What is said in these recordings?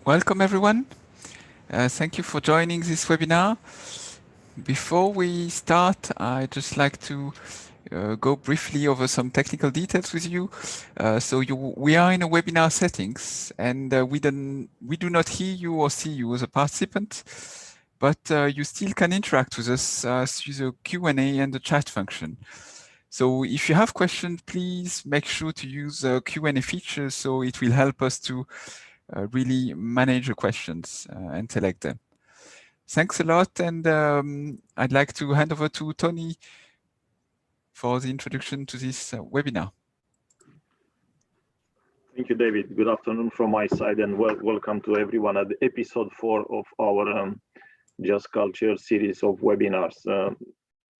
Welcome everyone. Thank you for joining this webinar. Before we start, I'd just like to go briefly over some technical details with you. We are in a webinar settings, and we do not hear you or see you as a participant, but you still can interact with us through the Q&A and the chat function. So if you have questions, please make sure to use the Q&A feature, so it will help us to really manage the questions and select them. Thanks a lot, and I'd like to hand over to Tony for the introduction to this webinar. Thank you, David. Good afternoon from my side, and welcome to everyone at episode 4 of our Just Culture series of webinars.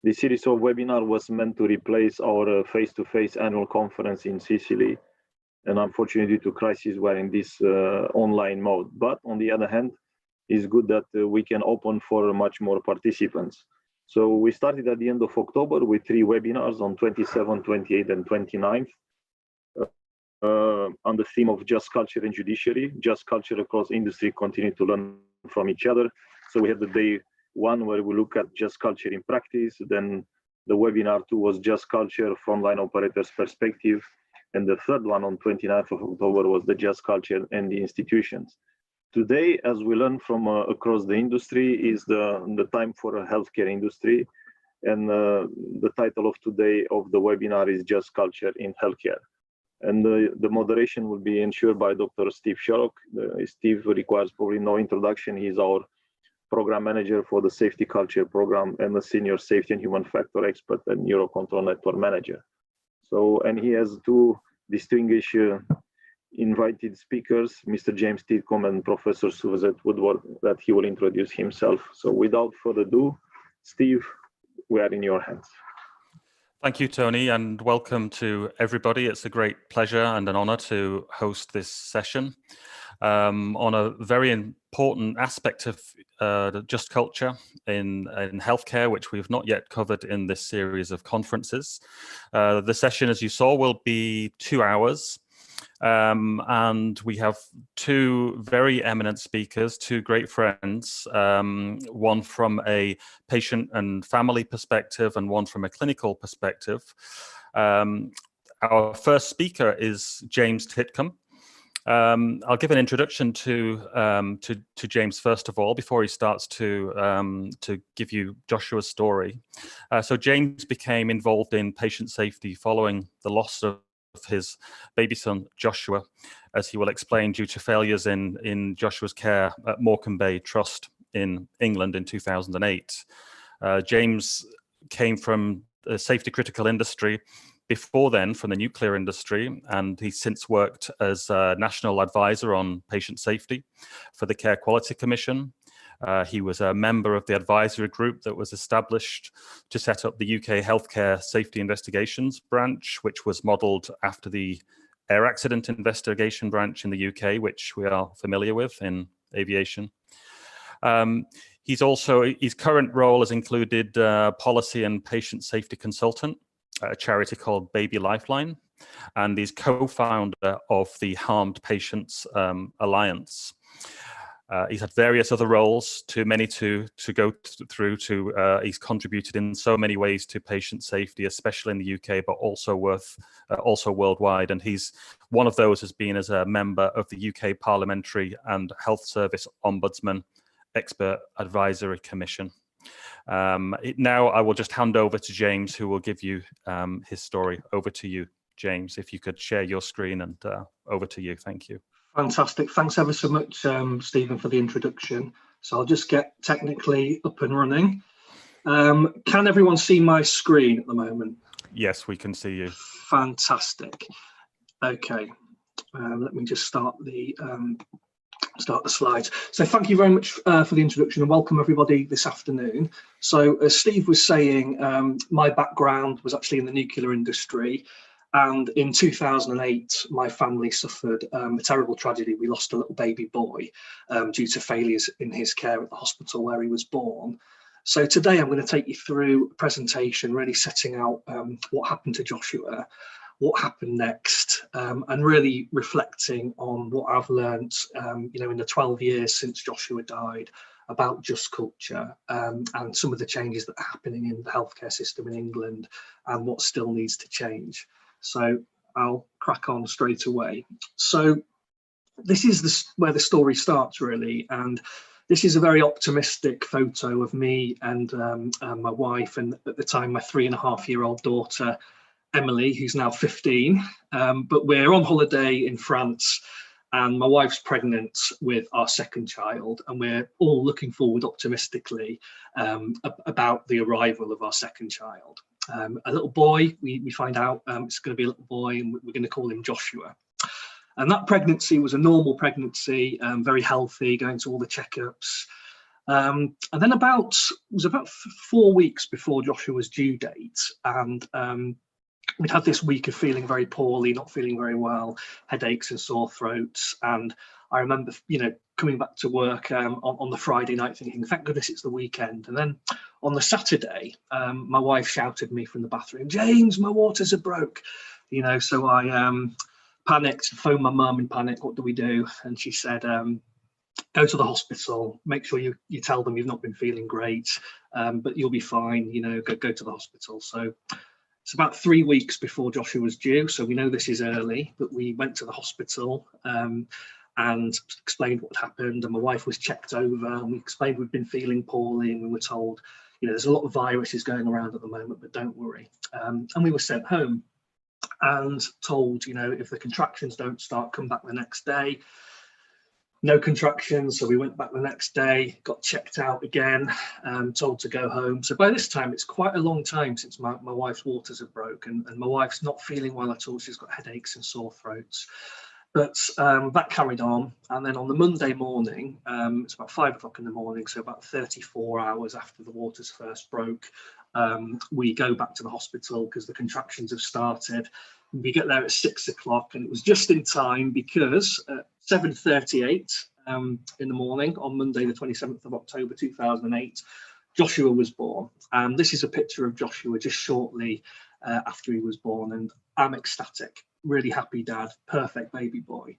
This series of webinars was meant to replace our face-to-face annual conference in Sicily. And unfortunately, due to crisis, we're in this online mode. But on the other hand, it's good that we can open for much more participants. So we started at the end of October with 3 webinars on 27th, 28th, and 29th on the theme of Just Culture and Judiciary. Just Culture across industry continue to learn from each other. So we had the day 1 where we look at Just Culture in practice. Then the webinar 2 was Just Culture, frontline operators perspective. And the third one on 29th of October was the Just Culture and the institutions. Today, as we learn from across the industry, is the time for a healthcare industry. And the title of today of the webinar is Just Culture in Healthcare. And the moderation will be ensured by Dr. Steve Sherlock. Steve requires probably no introduction. He's our program manager for the Safety Culture program and the senior safety and human factor expert and Neurocontrol network manager. So, and he has 2 distinguished invited speakers, Mr. James Titcombe and Professor Suzette Woodward, that he will introduce himself. So without further ado, Steve, we are in your hands. Thank you, Tony, and welcome to everybody. It's a great pleasure and an honor to host this session on a very important aspect of Just Culture in healthcare, which we've not yet covered in this series of conferences. The session, as you saw, will be 2 hours. And we have 2 very eminent speakers, 2 great friends, one from a patient and family perspective and one from a clinical perspective. Our first speaker is James Titcombe. I'll give an introduction to James first of all before he starts to give you Joshua's story. So James became involved in patient safety following the loss of his baby son Joshua, as he will explain, due to failures in Joshua's care at Morecambe Bay Trust in England in 2008. James came from the safety critical industry before then, from the nuclear industry, and he's since worked as a national advisor on patient safety for the Care Quality Commission. He was a member of the advisory group that was established to set up the UK Healthcare Safety Investigations Branch, which was modelled after the Air Accident Investigation Branch in the UK, which we are familiar with in aviation. His current role has included policy and patient safety consultant at a charity called Baby Lifeline, and he's co-founder of the Harmed Patients Alliance. He's had various other roles, too many to go through. He's contributed in so many ways to patient safety, especially in the UK, but also worldwide. And he's one of those has been as a member of the UK Parliamentary and Health Service Ombudsman Expert Advisory Commission. Now I will just hand over to James, who will give you his story. Over to you, James, if you could share your screen, and over to you. Thank you. Fantastic. Thanks ever so much, Stephen, for the introduction. So I'll just get technically up and running. Can everyone see my screen at the moment? Yes, we can see you. Fantastic. Okay, let me just start the slides. So thank you very much for the introduction, and welcome everybody this afternoon. So as Steve was saying, my background was actually in the nuclear industry. And in 2008, my family suffered a terrible tragedy. We lost a little baby boy due to failures in his care at the hospital where he was born. So today I'm going to take you through a presentation really setting out what happened to Joshua, what happened next, and really reflecting on what I've learned, you know, in the 12 years since Joshua died, about Just Culture, and some of the changes that are happening in the healthcare system in England and what still needs to change. So I'll crack on straight away. So this is where the story starts, really, and this is a very optimistic photo of me and my wife, and at the time my 3.5-year-old daughter Emily, who's now 15, but we're on holiday in France, and my wife's pregnant with our second child, and we're all looking forward optimistically about the arrival of our second child. A little boy, we find out it's going to be a little boy, and we're going to call him Joshua. And that pregnancy was a normal pregnancy, very healthy, going to all the checkups. And then it was about 4 weeks before Joshua's due date, and we'd had this week of feeling very poorly, not feeling very well, headaches and sore throats. And I remember, you know, coming back to work on the Friday night thinking, thank goodness it's the weekend. And then on the Saturday, my wife shouted me from the bathroom, James, my waters are broke. You know, so I panicked, phoned my mum in panic, what do we do? And she said, go to the hospital, make sure you tell them you've not been feeling great, but you'll be fine, you know, go to the hospital. So it's about 3 weeks before Joshua was due, so we know this is early, but we went to the hospital and explained what happened, and my wife was checked over, and we explained we'd been feeling poorly, and we were told, you know, there's a lot of viruses going around at the moment, but don't worry. And we were sent home and told, you know, if the contractions don't start, come back the next day. No contractions, so we went back the next day, got checked out again, told to go home. So by this time, it's quite a long time since my wife's waters have broken, and my wife's not feeling well at all. She's got headaches and sore throats. But that carried on. And then on the Monday morning, it's about 5 o'clock in the morning, so about 34 hours after the waters first broke, we go back to the hospital because the contractions have started. We get there at 6 o'clock, and it was just in time because at 7:38 in the morning on Monday, the 27th of October 2008, Joshua was born. And this is a picture of Joshua just shortly after he was born, and I'm ecstatic, really happy dad, perfect baby boy.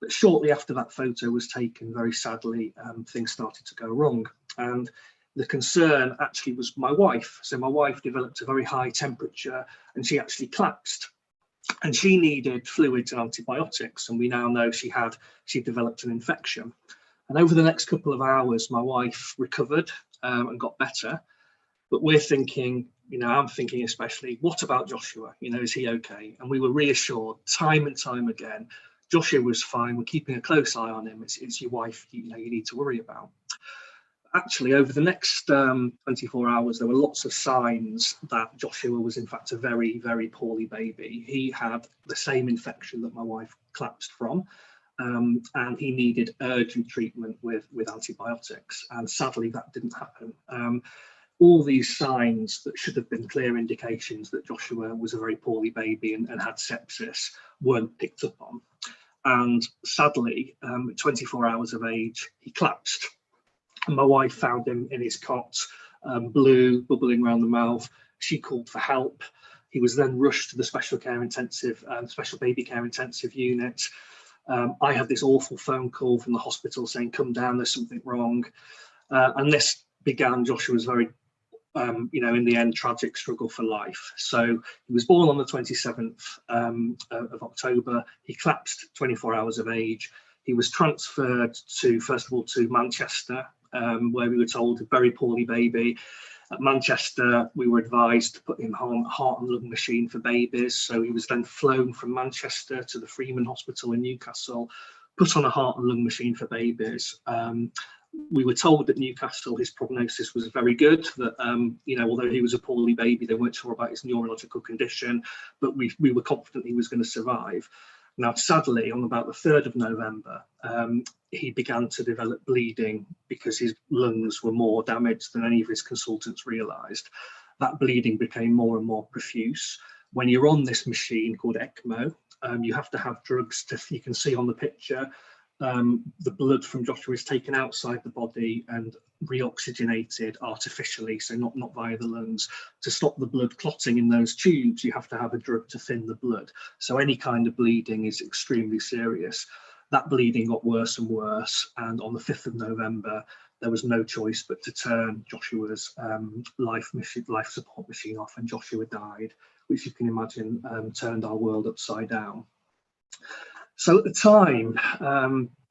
But shortly after that photo was taken, very sadly, things started to go wrong. And the concern actually was my wife. So my wife developed a very high temperature, and she actually collapsed. And she needed fluids and antibiotics, and we now know she developed an infection. And over the next couple of hours, my wife recovered and got better. But we're thinking, you know, I'm thinking especially, what about Joshua? You know, is he okay? And we were reassured time and time again, Joshua was fine. We're keeping a close eye on him. It's your wife, you know, you need to worry about. Actually, over the next 24 hours, there were lots of signs that Joshua was in fact a very, very poorly baby. He had the same infection that my wife collapsed from, and he needed urgent treatment with antibiotics. And sadly, that didn't happen. All these signs that should have been clear indications that Joshua was a very poorly baby and had sepsis weren't picked up on. And sadly, at 24 hours of age, he collapsed. And my wife found him in his cot, blue, bubbling around the mouth. She called for help. He was then rushed to the special baby care intensive unit. I had this awful phone call from the hospital saying, come down, there's something wrong. And this began Joshua's very, you know, in the end, tragic struggle for life. So he was born on the 27th of October. He collapsed 24 hours of age. He was transferred to, first of all, to Manchester, where we were told a very poorly baby. At Manchester, we were advised to put him on a heart and lung machine for babies. So he was then flown from Manchester to the Freeman Hospital in Newcastle, put on a heart and lung machine for babies. We were told at Newcastle his prognosis was very good, that, you know, although he was a poorly baby, they weren't sure about his neurological condition, but we were confident he was going to survive. Now, sadly, on about the 3rd of November, he began to develop bleeding because his lungs were more damaged than any of his consultants realised. That bleeding became more and more profuse. When you're on this machine called ECMO, you have to have drugs you can see on the picture, the blood from Joshua is taken outside the body and reoxygenated artificially, so not via the lungs. To stop the blood clotting in those tubes, you have to have a drug to thin the blood. So any kind of bleeding is extremely serious. That bleeding got worse and worse, and on the 5th of November, there was no choice but to turn Joshua's life support machine off, and Joshua died, which you can imagine turned our world upside down. So at the time,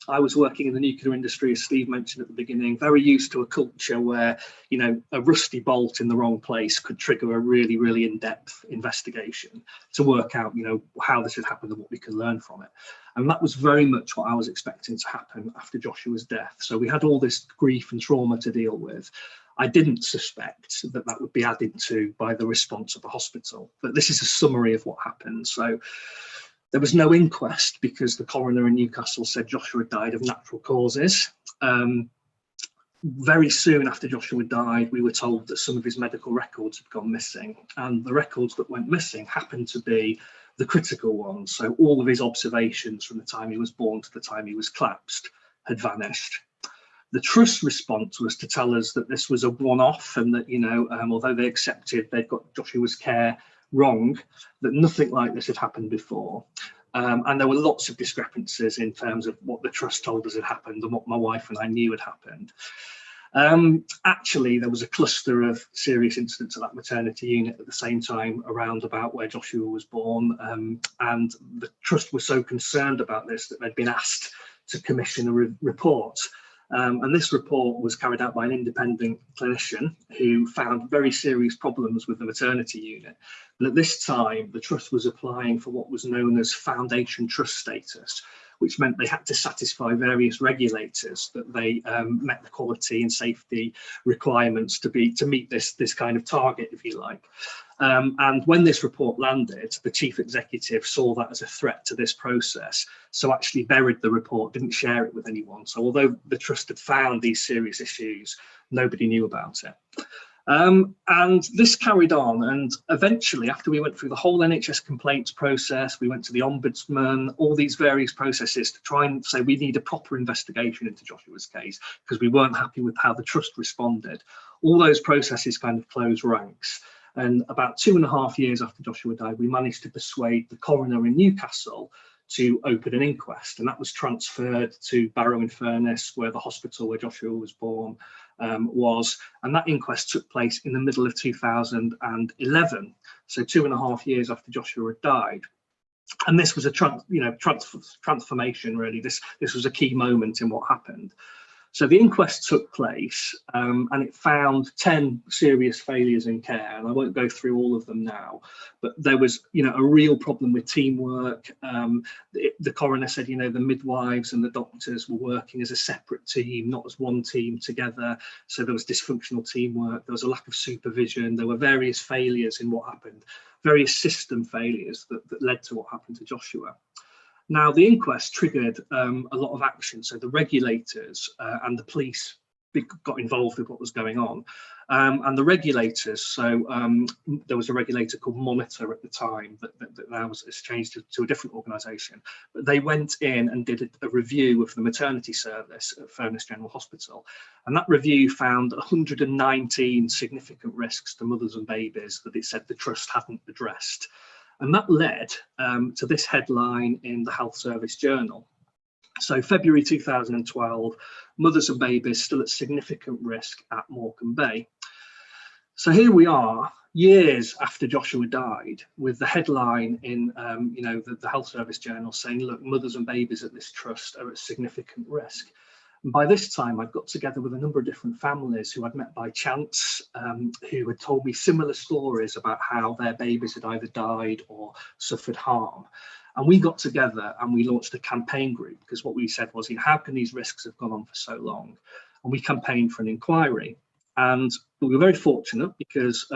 I was working in the nuclear industry, as Steve mentioned at the beginning, very used to a culture where, you know, a rusty bolt in the wrong place could trigger a really, really in-depth investigation to work out, you know, how this had happened and what we could learn from it. And that was very much what I was expecting to happen after Joshua's death. So we had all this grief and trauma to deal with. I didn't suspect that that would be added to by the response of the hospital, but this is a summary of what happened. So there was no inquest because the coroner in Newcastle said Joshua died of natural causes. Very soon after Joshua died, we were told that some of his medical records had gone missing, and the records that went missing happened to be the critical ones. So all of his observations from the time he was born to the time he was collapsed had vanished. The Trust response was to tell us that this was a one-off, and that, you know, although they accepted they'd got Joshua's care wrong, that nothing like this had happened before. And there were lots of discrepancies in terms of what the Trust told us had happened and what my wife and I knew had happened. Actually, there was a cluster of serious incidents at that maternity unit at the same time around about where Joshua was born, and the Trust was so concerned about this that they'd been asked to commission a report. And this report was carried out by an independent clinician who found very serious problems with the maternity unit. And at this time, the Trust was applying for what was known as Foundation Trust status, which meant they had to satisfy various regulators that they met the quality and safety requirements to meet this kind of target, if you like. And when this report landed, the chief executive saw that as a threat to this process, so actually buried the report, didn't share it with anyone. So although the Trust had found these serious issues, nobody knew about it. And this carried on, and eventually, after we went through the whole NHS complaints process, we went to the Ombudsman, all these various processes to try and say we need a proper investigation into Joshua's case because we weren't happy with how the Trust responded. All those processes kind of closed ranks. And about 2.5 years after Joshua died, we managed to persuade the coroner in Newcastle to open an inquest, and that was transferred to Barrow-in-Furness, where the hospital where Joshua was born was, and that inquest took place in the middle of 2011, so 2.5 years after Joshua had died. And this was a transformation, really. This was a key moment in what happened. So the inquest took place, and it found 10 serious failures in care, and I won't go through all of them now, but there was, you know, a real problem with teamwork. The coroner said, you know, the midwives and the doctors were working as a separate team, not as one team together. So there was dysfunctional teamwork, there was a lack of supervision, there were various failures in what happened, various system failures that led to what happened to Joshua. Now, the inquest triggered a lot of action. So the regulators and the police got involved with what was going on. And the regulators, so there was a regulator called Monitor at the time that now has changed to a different organisation. But they went in and did a review of the maternity service at Furness General Hospital. And that review found 119 significant risks to mothers and babies that it said the Trust hadn't addressed. And that led to this headline in the Health Service Journal. So February 2012, mothers and babies still at significant risk at Morecambe Bay. So here we are, years after Joshua died, with the headline in the Health Service Journal saying, look, mothers and babies at this trust are at significant risk. And by this time, I'd got together with a number of different families who I'd met by chance, who had told me similar stories about how their babies had either died or suffered harm. And we got together and we launched a campaign group, because what we said was, how can these risks have gone on for so long? And we campaigned for an inquiry. And we were very fortunate because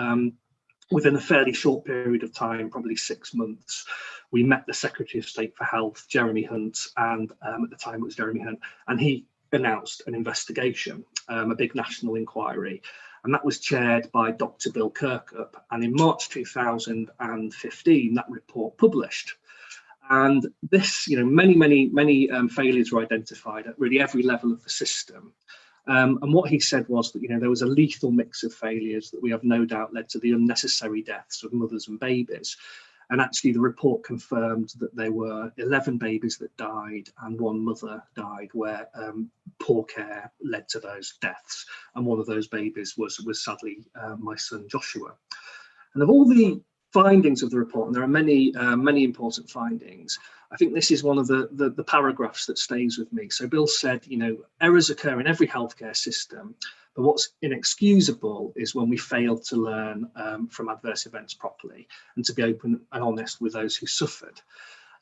within a fairly short period of time, probably 6 months, we met the Secretary of State for Health, Jeremy Hunt, and at the time it was Jeremy Hunt, and he announced an investigation, a big national inquiry, and that was chaired by Dr. Bill Kirkup. And in March 2015, that report published. And this, many failures were identified at really every level of the system. And what he said was that, there was a lethal mix of failures that we have no doubt led to the unnecessary deaths of mothers and babies. And actually, the report confirmed that there were 11 babies that died and 1 mother died where poor care led to those deaths. And one of those babies was sadly my son Joshua. And of all the findings of the report, and there are many important findings, I think this is one of the paragraphs that stays with me. So Bill said, errors occur in every healthcare system, but what's inexcusable is when we fail to learn from adverse events properly and to be open and honest with those who suffered.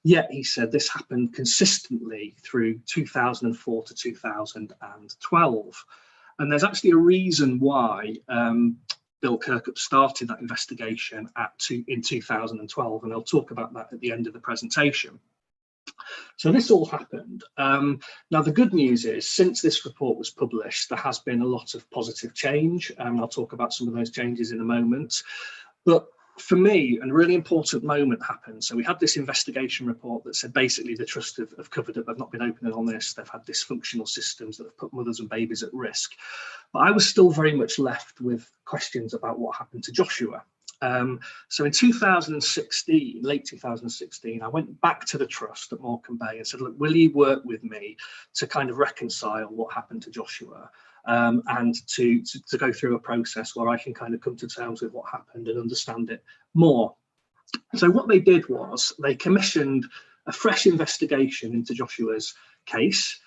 Yet, he said, this happened consistently through 2004 to 2012. And there's actually a reason why Bill Kirkup started that investigation in 2012, and I'll talk about that at the end of the presentation. So this all happened. Now, the good news is, since this report was published, there has been a lot of positive change, and I'll talk about some of those changes in a moment. But for me, a really important moment happened. So we had this investigation report that said basically the Trust have covered up, they've not been open and honest, they've had dysfunctional systems that have put mothers and babies at risk. But I was still very much left with questions about what happened to Joshua. So in 2016, late 2016, I went back to the Trust at Morecambe Bay and said, look, will you work with me to kind of reconcile what happened to Joshua? And to go through a process where I can kind of come to terms with what happened and understand it more. So what they did was they commissioned a fresh investigation into Joshua's case.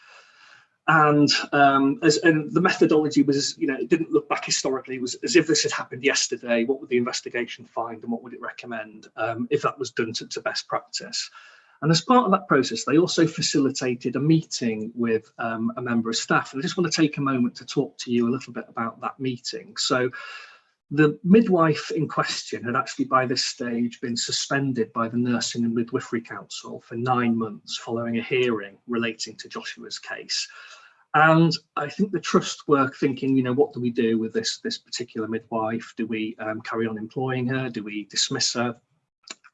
And the methodology was, it didn't look back historically. It was as if this had happened yesterday. What would the investigation find and what would it recommend if that was done to best practice? And as part of that process, they also facilitated a meeting with a member of staff. And I just want to take a moment to talk to you a little bit about that meeting. So the midwife in question had actually by this stage been suspended by the Nursing and Midwifery Council for 9 months following a hearing relating to Joshua's case. And I think the Trust were thinking, what do we do with this particular midwife? Do we carry on employing her? Do we dismiss her?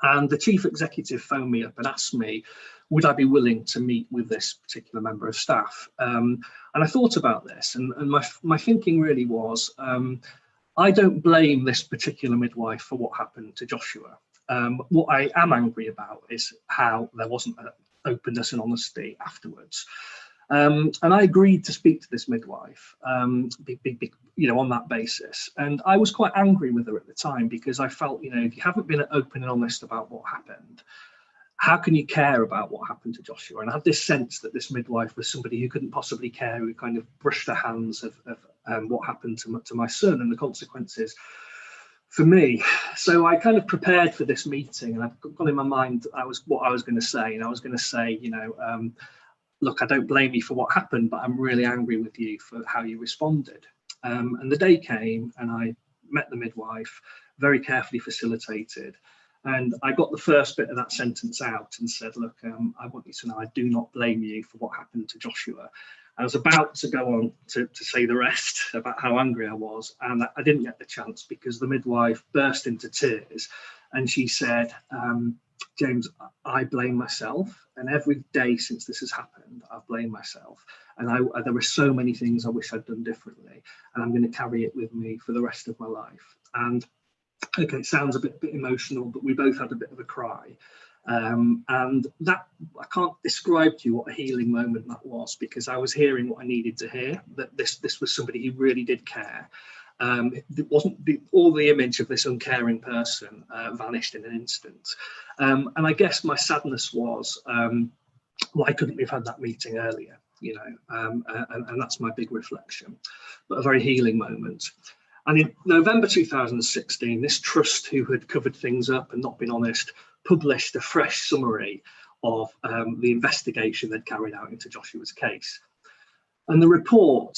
And the chief executive phoned me up and asked me, would I be willing to meet with this particular member of staff? And I thought about this, and my thinking really was, I don't blame this particular midwife for what happened to Joshua. What I am angry about is how there wasn't openness and honesty afterwards. And I agreed to speak to this midwife, on that basis. And I was quite angry with her at the time because I felt, if you haven't been open and honest about what happened, how can you care about what happened to Joshua? And I had this sense that this midwife was somebody who couldn't possibly care, who kind of brushed their hands of what happened to my son and the consequences for me. So I kind of prepared for this meeting, and I've got in my mind what I was going to say. And I was going to say, look, I don't blame you for what happened, but I'm really angry with you for how you responded. And the day came and I met the midwife, very carefully facilitated. And I got the first bit of that sentence out and said, look, I want you to know I do not blame you for what happened to Joshua. I was about to go on to say the rest about how angry I was, and I didn't get the chance because the midwife burst into tears and she said, James, I blame myself, and every day since this has happened, I've blamed myself. And there were so many things I wish I'd done differently, and I'm going to carry it with me for the rest of my life. And okay, it sounds a bit emotional, but we both had a bit of a cry. And that, I can't describe to you what a healing moment that was, because I was hearing what I needed to hear, that this was somebody who really did care. It wasn't all the image of this uncaring person vanished in an instant. And I guess my sadness was, why couldn't we have had that meeting earlier? And that's my big reflection, but a very healing moment. And in November 2016, this Trust, who had covered things up and not been honest, published a fresh summary of the investigation they'd carried out into Joshua's case. And the report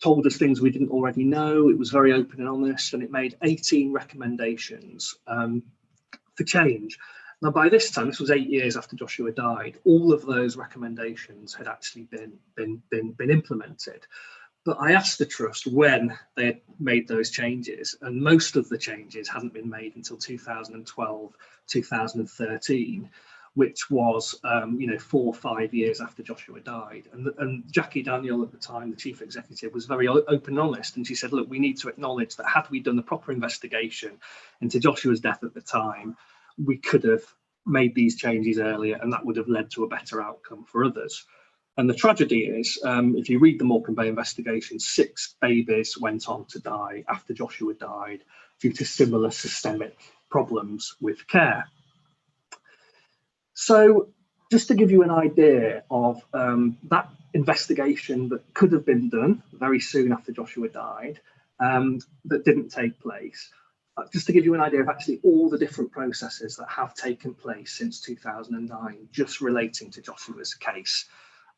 told us things we didn't already know. It was very open and honest, and it made 18 recommendations for change. Now, by this time, this was 8 years after Joshua died, all of those recommendations had actually been implemented. But I asked the Trust when they had made those changes, and most of the changes hadn't been made until 2012, 2013, which was 4 or 5 years after Joshua died. And Jackie Daniel at the time, the chief executive, was very open and honest, and she said, look, we need to acknowledge that had we done the proper investigation into Joshua's death at the time, we could have made these changes earlier, and that would have led to a better outcome for others. And the tragedy is, if you read the Morecambe Bay investigation, 6 babies went on to die after Joshua died due to similar systemic problems with care. So just to give you an idea of that investigation that could have been done very soon after Joshua died, that didn't take place, just to give you an idea of actually all the different processes that have taken place since 2009, just relating to Joshua's case.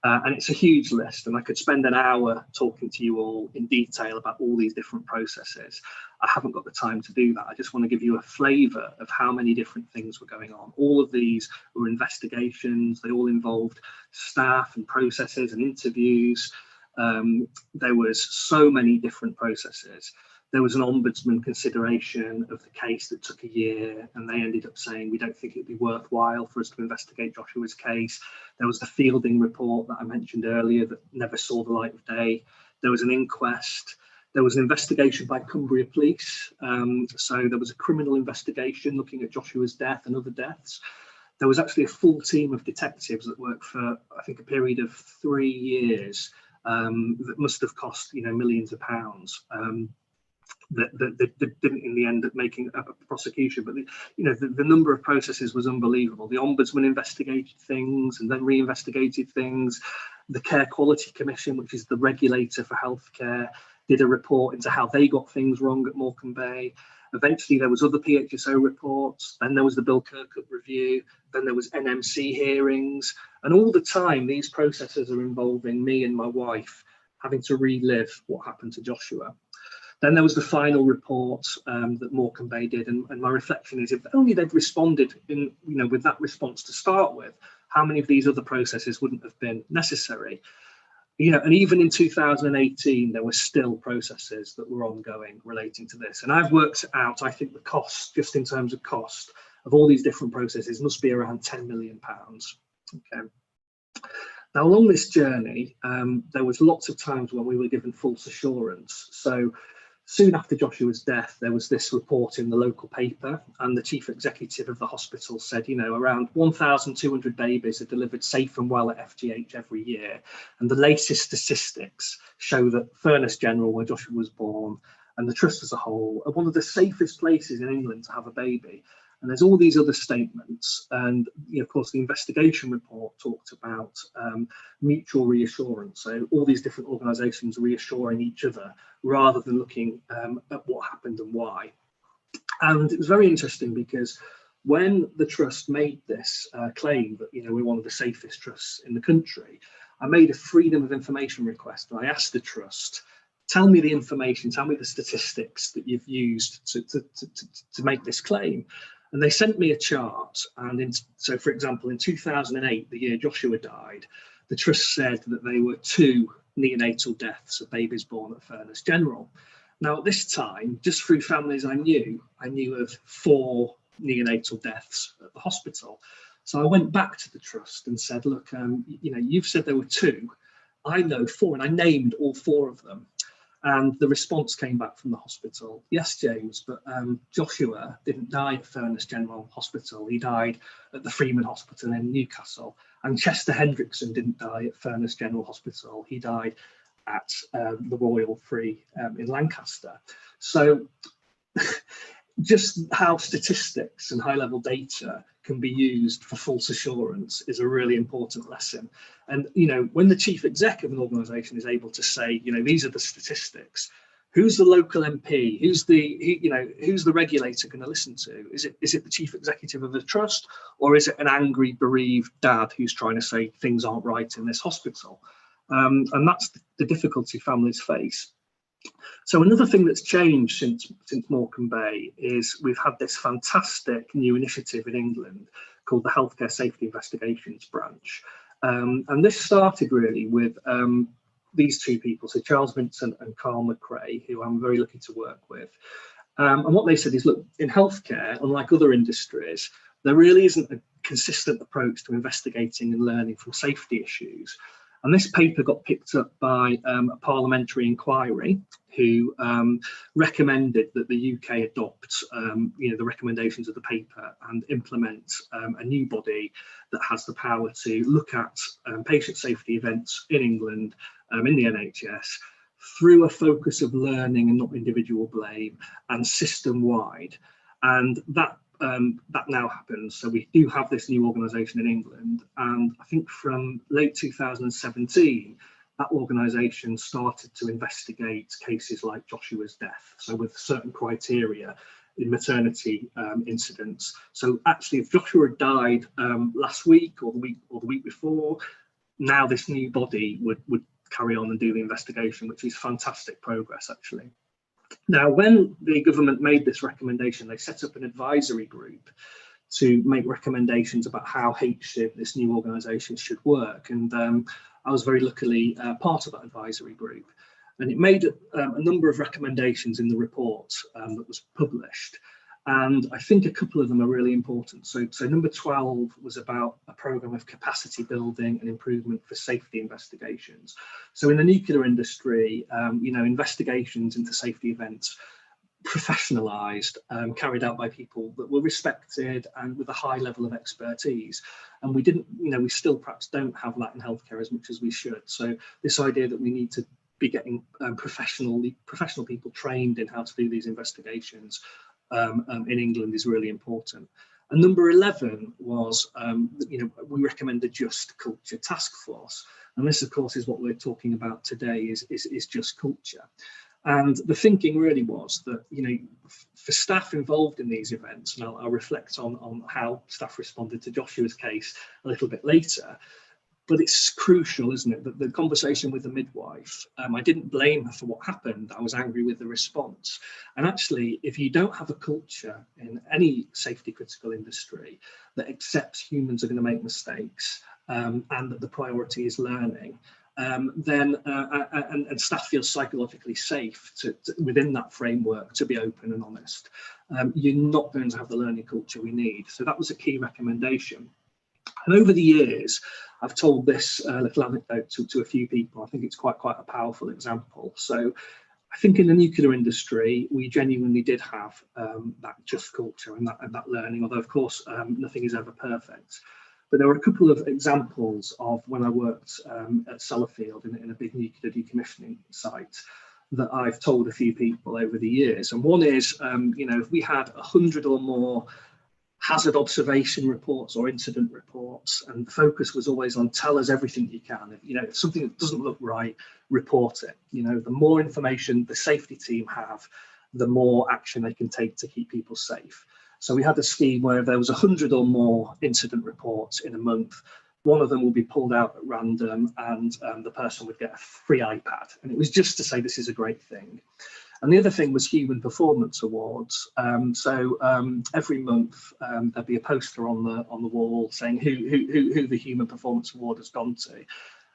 And it's a huge list, and I could spend an hour talking to you all in detail about all these different processes. I haven't got the time to do that. I just want to give you a flavour of how many different things were going on. All of these were investigations. They all involved staff and processes and interviews. There was so many different processes. There was an ombudsman consideration of the case that took a year, and they ended up saying, we don't think it'd be worthwhile for us to investigate Joshua's case. There was the Fielding report that I mentioned earlier that never saw the light of day. There was an inquest. There was an investigation by Cumbria Police. So there was a criminal investigation looking at Joshua's death and other deaths. There was actually a full team of detectives that worked for, I think, a period of 3 years that must have cost, millions of pounds. That didn't in the end up making a prosecution, but the number of processes was unbelievable. The Ombudsman investigated things and then re-investigated things. The Care Quality Commission, which is the regulator for healthcare, did a report into how they got things wrong at Morecambe Bay. Eventually there was other PHSO reports, then there was the Bill Kirkup review, then there was NMC hearings, and all the time these processes are involving me and my wife having to relive what happened to Joshua. Then there was the final report that Morecambe Bay did, and my reflection is, if only they'd responded with that response to start with, how many of these other processes wouldn't have been necessary? And even in 2018, there were still processes that were ongoing relating to this. And I've worked out, I think the cost, just in terms of cost, of all these different processes must be around £10 million. Okay. Now, along this journey, there was lots of times when we were given false assurance. So soon after Joshua's death, there was this report in the local paper, and the chief executive of the hospital said, around 1,200 babies are delivered safe and well at FGH every year. And the latest statistics show that Furness General, where Joshua was born, and the trust as a whole, are one of the safest places in England to have a baby. And there's all these other statements. And, of course, the investigation report talked about mutual reassurance. So all these different organisations reassuring each other rather than looking at what happened and why. And it was very interesting because when the trust made this claim that, we're one of the safest trusts in the country, I made a freedom of information request. And I asked the trust, tell me the information, tell me the statistics that you've used to make this claim. And they sent me a chart. And so, for example, in 2008, the year Joshua died, the trust said that there were 2 neonatal deaths of babies born at Furness General. Now, at this time, just through families I knew of 4 neonatal deaths at the hospital. So I went back to the trust and said, look, you've said there were 2. I know 4, and I named all 4 of them. And the response came back from the hospital. Yes, James, but Joshua didn't die at Furness General Hospital. He died at the Freeman Hospital in Newcastle. And Chester Hendrickson didn't die at Furness General Hospital. He died at the Royal Free in Lancaster. So just how statistics and high-level data can be used for false assurance is a really important lesson. And, when the chief exec of an organisation is able to say, these are the statistics, who's the local MP? Who's the regulator going to listen to? Is it the chief executive of the trust, or is it an angry, bereaved dad who's trying to say things aren't right in this hospital? And that's the difficulty families face. So another thing that's changed since Morecambe Bay is we've had this fantastic new initiative in England called the Healthcare Safety Investigations Branch. And this started really with these 2 people, so Charles Vincent and Carl McRae, who I'm very lucky to work with. And what they said is, look, in healthcare, unlike other industries, there really isn't a consistent approach to investigating and learning from safety issues. And this paper got picked up by a parliamentary inquiry who recommended that the UK adopt the recommendations of the paper and implement a new body that has the power to look at patient safety events in England, in the NHS, through a focus of learning and not individual blame, and system-wide. And that now happens. So we do have this new organisation in England, and I think from late 2017, that organisation started to investigate cases like Joshua's death, so with certain criteria in maternity incidents. So actually, if Joshua had died last week or the week before, now this new body would carry on and do the investigation, which is fantastic progress, actually. Now, when the government made this recommendation, they set up an advisory group to make recommendations about how HSIB, this new organisation, should work. And I was very luckily part of that advisory group. And it made a number of recommendations in the report that was published. And I think a couple of them are really important. So number 12 was about a programme of capacity building and improvement for safety investigations. So in the nuclear industry, investigations into safety events, professionalised, carried out by people that were respected and with a high level of expertise. And we didn't, we still perhaps don't have that in healthcare as much as we should. So this idea that we need to be getting professional people trained in how to do these investigations in England is really important. And number 11 was, we recommend a Just Culture Task Force. And this, of course, is what we're talking about today, is just culture. And the thinking really was that, for staff involved in these events, and I'll reflect on how staff responded to Joshua's case a little bit later, but it's crucial, isn't it, that the conversation with the midwife, I didn't blame her for what happened. I was angry with the response. And actually, if you don't have a culture in any safety critical industry that accepts humans are going to make mistakes and that the priority is learning, then staff feel psychologically safe to within that framework to be open and honest, you're not going to have the learning culture we need. So that was a key recommendation. And over the years, I've told this little anecdote to a few people. I think it's quite a powerful example. So I think in the nuclear industry, we genuinely did have that just culture and that learning, although of course nothing is ever perfect. But there were a couple of examples of when I worked at Sellafield in a big nuclear decommissioning site that I've told a few people over the years. And one is, if we had 100 or more hazard observation reports or incident reports, and the focus was always on tell us everything you can. If something that doesn't look right, report it. The more information the safety team have, the more action they can take to keep people safe. So we had a scheme where if there was 100 or more incident reports in a month, one of them would be pulled out at random and the person would get a free iPad. And it was just to say this is a great thing. And the other thing was human performance awards. Every month there'd be a poster on the wall saying who the human performance award has gone to.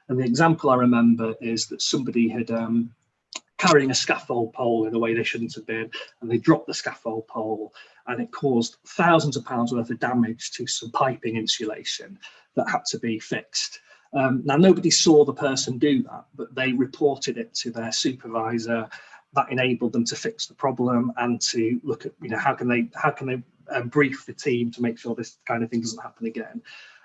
And the example I remember is that somebody had carrying a scaffold pole in a way they shouldn't have been, and they dropped the scaffold pole, and it caused thousands of pounds worth of damage to some piping insulation that had to be fixed. Now nobody saw the person do that, but they reported it to their supervisor. That enabled them to fix the problem and to look at, how can they brief the team to make sure this kind of thing doesn't happen again.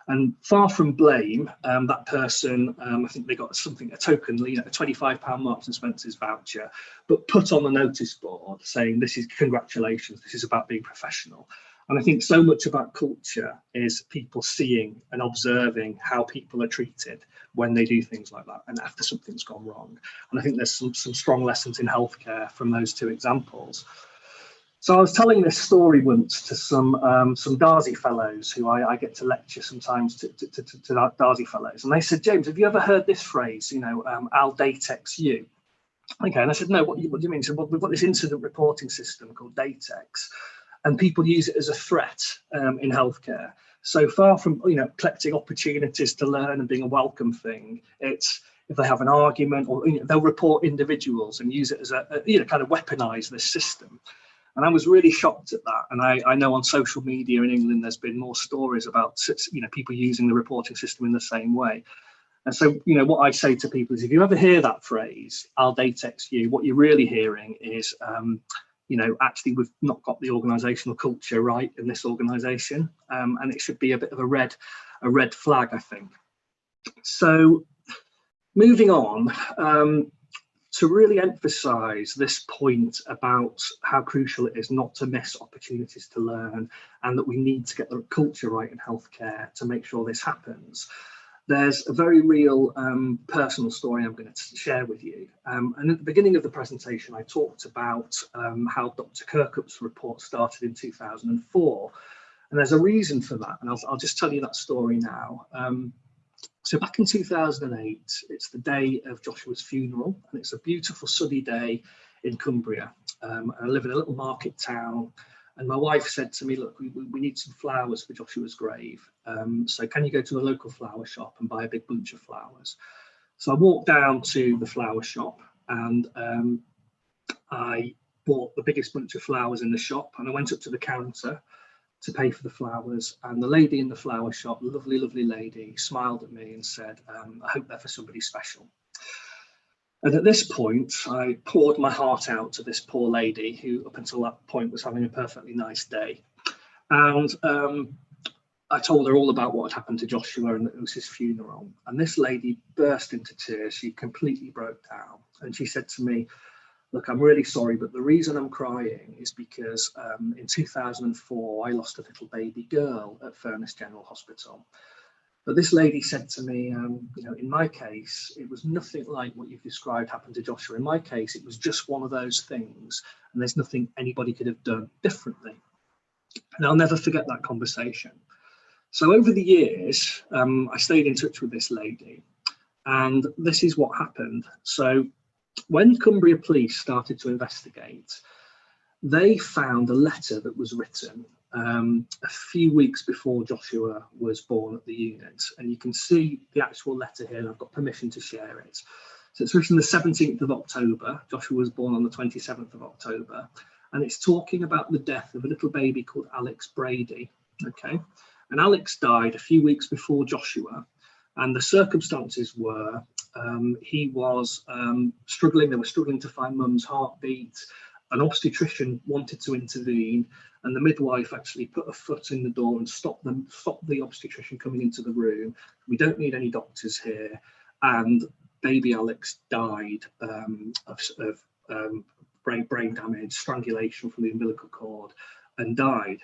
And far from blame, that person, I think they got a token, a £25 Marks and Spencer's voucher, but put on the notice board saying, this is congratulations, this is about being professional. And I think so much about culture is people seeing and observing how people are treated when they do things like that and after something's gone wrong. And I think there's some strong lessons in healthcare from those two examples. So I was telling this story once to some Darzi fellows who I get to lecture sometimes to Darzi fellows. And they said, James, have you ever heard this phrase, I'll Datex you? Okay, and I said, no, what do you mean? So we've got this incident reporting system called Datex, and people use it as a threat in healthcare. So far from collecting opportunities to learn and being a welcome thing, it's if they have an argument or they'll report individuals and use it as a kind of weaponize this system. And I was really shocked at that. And I know on social media in England, there's been more stories about, you know, people using the reporting system in the same way. And so, you know, what I say to people is, if you ever hear that phrase, I'll datex you, what you're really hearing is, you know, actually, we've not got the organisational culture right in this organisation, and it should be a bit of a red flag, I think. So, moving on, to really emphasise this point about how crucial it is not to miss opportunities to learn, and that we need to get the culture right in healthcare to make sure this happens. There's a very real personal story I'm going to share with you. And at the beginning of the presentation, I talked about how Dr. Kirkup's report started in 2004. And there's a reason for that. And I'll just tell you that story now. So back in 2008, it's the day of Joshua's funeral, and it's a beautiful sunny day in Cumbria. And I live in a little market town. And my wife said to me, look, we need some flowers for Joshua's grave. So can you go to the local flower shop and buy a big bunch of flowers? So I walked down to the flower shop, and I bought the biggest bunch of flowers in the shop, and I went up to the counter to pay for the flowers. And the lady in the flower shop, lovely, lovely lady, smiled at me and said, I hope they're for somebody special. And at this point, I poured my heart out to this poor lady who up until that point was having a perfectly nice day. And I told her all about what had happened to Joshua and that it was his funeral. And this lady burst into tears. She completely broke down. And she said to me, look, I'm really sorry, but the reason I'm crying is because in 2004, I lost a little baby girl at Furness General Hospital. But this lady said to me, you know, in my case, it was nothing like what you've described happened to Joshua. In my case, it was just one of those things, and there's nothing anybody could have done differently. And I'll never forget that conversation. So over the years, I stayed in touch with this lady, and this is what happened. So when Cumbria Police started to investigate, they found a letter that was written a few weeks before Joshua was born at the unit. And you can see the actual letter here, and I've got permission to share it. So it's written the 17th of October. Joshua was born on the 27th of October. And it's talking about the death of a little baby called Alex Brady. Okay. And Alex died a few weeks before Joshua. And the circumstances were he was struggling. They were struggling to find mum's heartbeat. An obstetrician wanted to intervene, and the midwife actually put a foot in the door and stopped the obstetrician coming into the room. We don't need any doctors here. And baby Alex died of brain damage, strangulation from the umbilical cord, and died.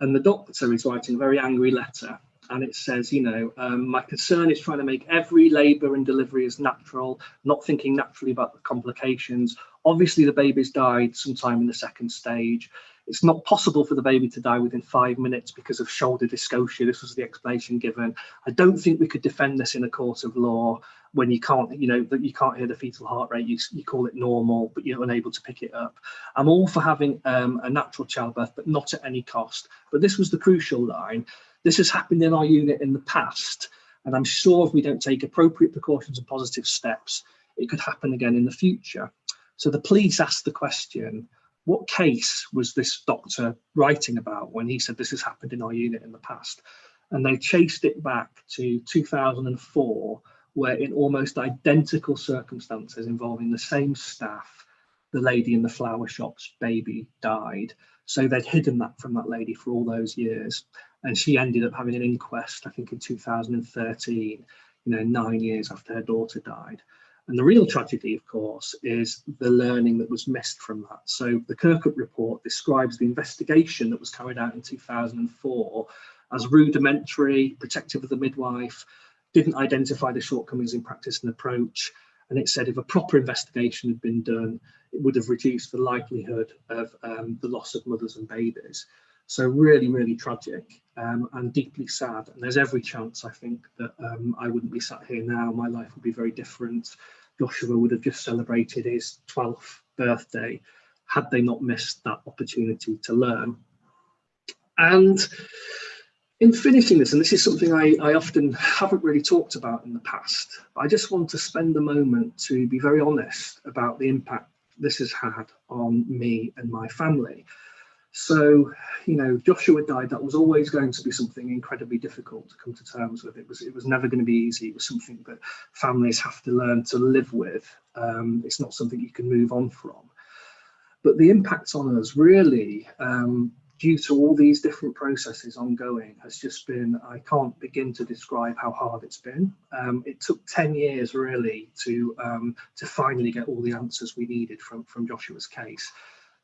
And the doctor is writing a very angry letter. And it says, you know, my concern is trying to make every labour and delivery as natural, not thinking naturally about the complications. Obviously, the baby's died sometime in the second stage. It's not possible for the baby to die within 5 minutes because of shoulder dystocia. This was the explanation given. I don't think we could defend this in a court of law when you can't, you know, that you can't hear the fetal heart rate. You call it normal, but you're unable to pick it up. I'm all for having a natural childbirth, but not at any cost. But this was the crucial line. This has happened in our unit in the past, and I'm sure if we don't take appropriate precautions and positive steps, it could happen again in the future. So the police asked the question, what case was this doctor writing about when he said this has happened in our unit in the past? And they chased it back to 2004, where in almost identical circumstances involving the same staff, the lady in the flower shop's baby died. So they'd hidden that from that lady for all those years. And she ended up having an inquest, I think in 2013, you know, 9 years after her daughter died. And the real tragedy, of course, is the learning that was missed from that. So the Kirkup report describes the investigation that was carried out in 2004 as rudimentary, protective of the midwife, didn't identify the shortcomings in practice and approach. And it said if a proper investigation had been done, it would have reduced the likelihood of the loss of mothers and babies. So really, really tragic and deeply sad. And there's every chance, I think, that I wouldn't be sat here now. My life would be very different. Joshua would have just celebrated his 12th birthday had they not missed that opportunity to learn. And in finishing this, and this is something I often haven't really talked about in the past, I just want to spend a moment to be very honest about the impact this has had on me and my family. So, you know, Joshua died. That was always going to be something incredibly difficult to come to terms with. It was never going to be easy. It was something that families have to learn to live with. It's not something you can move on from. But the impact on us really, due to all these different processes ongoing, has just been, I can't begin to describe how hard it's been. It took 10 years really to finally get all the answers we needed from Joshua's case.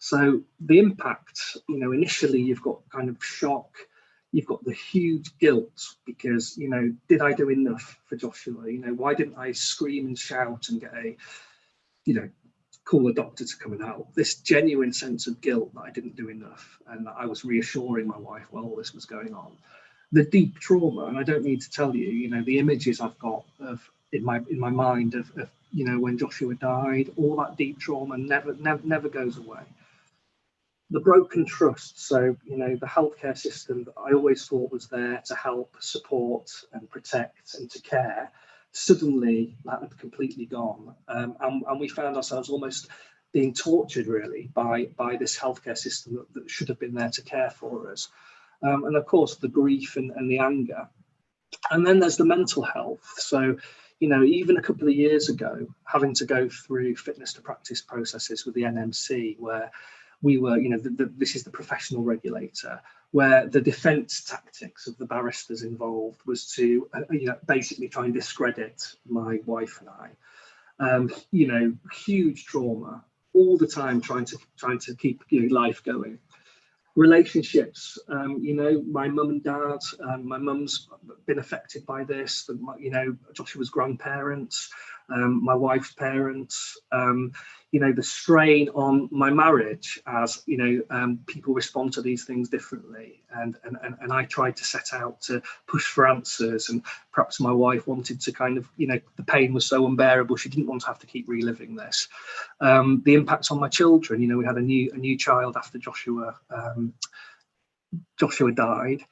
So the impact, you know, initially you've got kind of shock, you've got the huge guilt because, you know, did I do enough for Joshua? You know, why didn't I scream and shout and get a, you know, call a doctor to come and help? This genuine sense of guilt that I didn't do enough, and that I was reassuring my wife while all this was going on. The deep trauma, and I don't need to tell you, you know, the images I've got of in my mind of you know, when Joshua died, all that deep trauma never goes away. The broken trust, so, you know, the healthcare system that I always thought was there to help, support and protect and to care, suddenly that had completely gone. And we found ourselves almost being tortured really by this healthcare system that should have been there to care for us. And of course, the grief and the anger. And then there's the mental health. So, you know, even a couple of years ago, having to go through fitness to practice processes with the NMC, where we were, you know, this is the professional regulator, where the defence tactics of the barristers involved was to, you know, basically try and discredit my wife and I. You know, huge trauma, all the time trying to keep, you know, life going. Relationships, you know, my mum and dad, my mum's been affected by this, you know, Joshua's grandparents, my wife's parents, you know, the strain on my marriage as, you know, people respond to these things differently. And I tried to set out to push for answers, and perhaps my wife wanted to kind of, you know, the pain was so unbearable, she didn't want to have to keep reliving this. The impacts on my children, you know, we had a new child after Joshua died.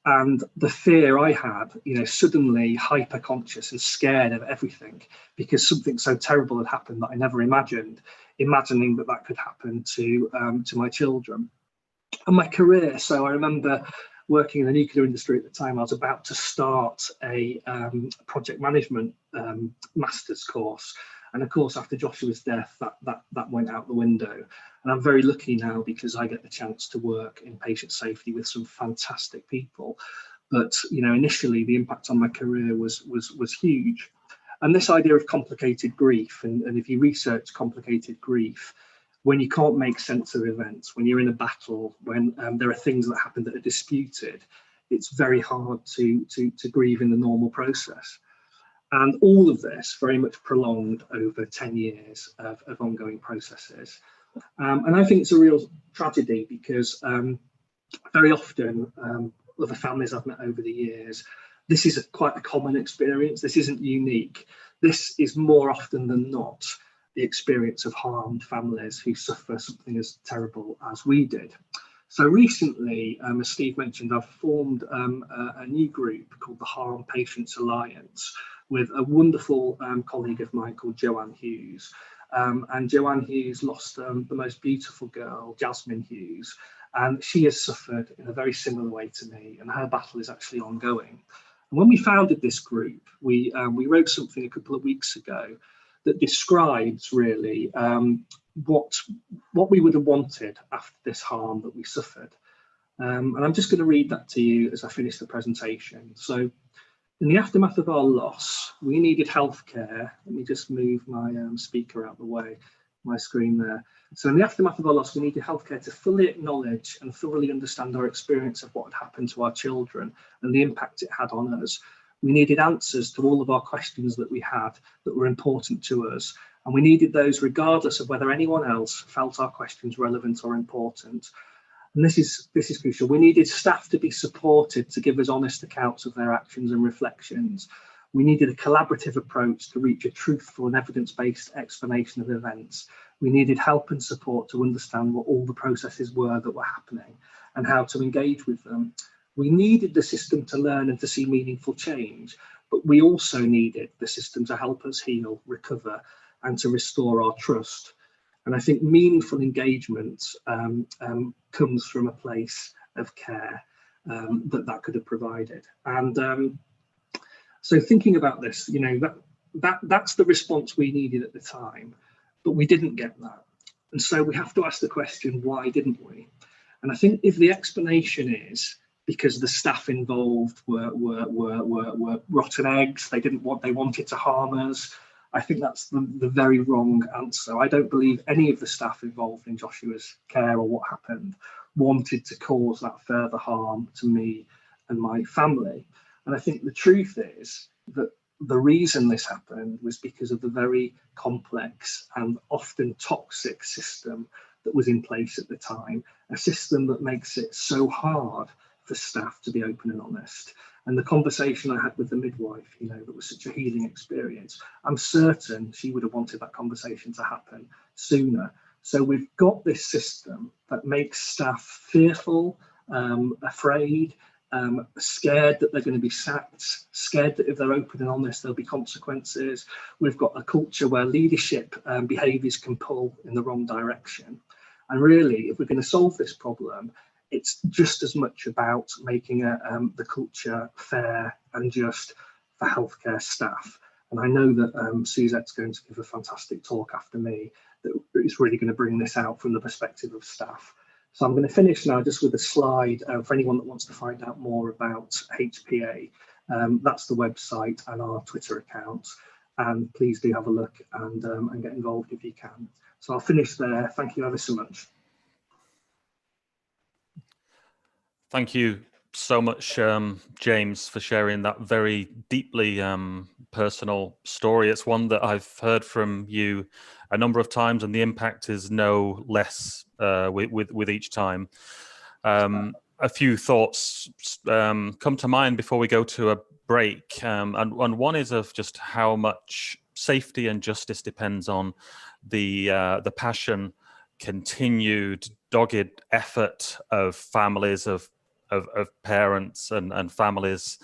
And the fear I had, you know, suddenly hyper conscious and scared of everything because something so terrible had happened that I never imagined, imagining that could happen to my children. And my career, so I remember working in the nuclear industry at the time. I was about to start a project management master's course. And of course, after Joshua's death, that went out the window. And I'm very lucky now because I get the chance to work in patient safety with some fantastic people. But, you know, initially the impact on my career was huge. And this idea of complicated grief, and if you research complicated grief, when you can't make sense of events, when you're in a battle, when there are things that happen that are disputed, it's very hard to grieve in the normal process. And all of this very much prolonged over 10 years of ongoing processes. And I think it's a real tragedy because very often other families I've met over the years, this is quite a common experience. This isn't unique. This is more often than not the experience of harmed families who suffer something as terrible as we did. So recently, as Steve mentioned, I've formed a new group called the Harm Patients Alliance with a wonderful colleague of mine called Joanne Hughes. And Joanne Hughes lost the most beautiful girl, Jasmine Hughes, and she has suffered in a very similar way to me, and her battle is actually ongoing. And when we founded this group, we wrote something a couple of weeks ago that describes really what we would have wanted after this harm that we suffered. And I'm just going to read that to you as I finish the presentation. So, in the aftermath of our loss, we needed healthcare. Let me just move my speaker out the way, my screen there. So in the aftermath of our loss, we needed healthcare to fully acknowledge and thoroughly understand our experience of what had happened to our children and the impact it had on us. We needed answers to all of our questions that we had that were important to us. And we needed those regardless of whether anyone else felt our questions relevant or important. And this is crucial. We needed staff to be supported to give us honest accounts of their actions and reflections. We needed a collaborative approach to reach a truthful and evidence-based explanation of events. We needed help and support to understand what all the processes were that were happening and how to engage with them. We needed the system to learn and to see meaningful change, but we also needed the system to help us heal, recover, and to restore our trust. And I think meaningful engagement comes from a place of care that could have provided. And so thinking about this, you know, that's the response we needed at the time, but we didn't get that. And so we have to ask the question, why didn't we? And I think if the explanation is because the staff involved were rotten eggs, they wanted to harm us, I think that's the very wrong answer. I don't believe any of the staff involved in Joshua's care or what happened wanted to cause that further harm to me and my family. And I think the truth is that the reason this happened was because of the very complex and often toxic system that was in place at the time, a system that makes it so hard for staff to be open and honest. And the conversation I had with the midwife, you know, that was such a healing experience, I'm certain she would have wanted that conversation to happen sooner. So we've got this system that makes staff fearful, afraid, scared that they're going to be sacked, scared that if they're open and honest, there'll be consequences. We've got a culture where leadership behaviours can pull in the wrong direction. And really, if we're going to solve this problem, it's just as much about making the culture fair and just for healthcare staff. And I know that Suzette's going to give a fantastic talk after me that is really going to bring this out from the perspective of staff. So I'm going to finish now just with a slide for anyone that wants to find out more about HPA. That's the website and our Twitter account. And please do have a look and get involved if you can. So I'll finish there. Thank you ever so much. Thank you so much, James, for sharing that very deeply personal story. It's one that I've heard from you a number of times, and the impact is no less with each time. A few thoughts come to mind before we go to a break, and one is of just how much safety and justice depends on the passion, continued, dogged effort of families, of parents and families.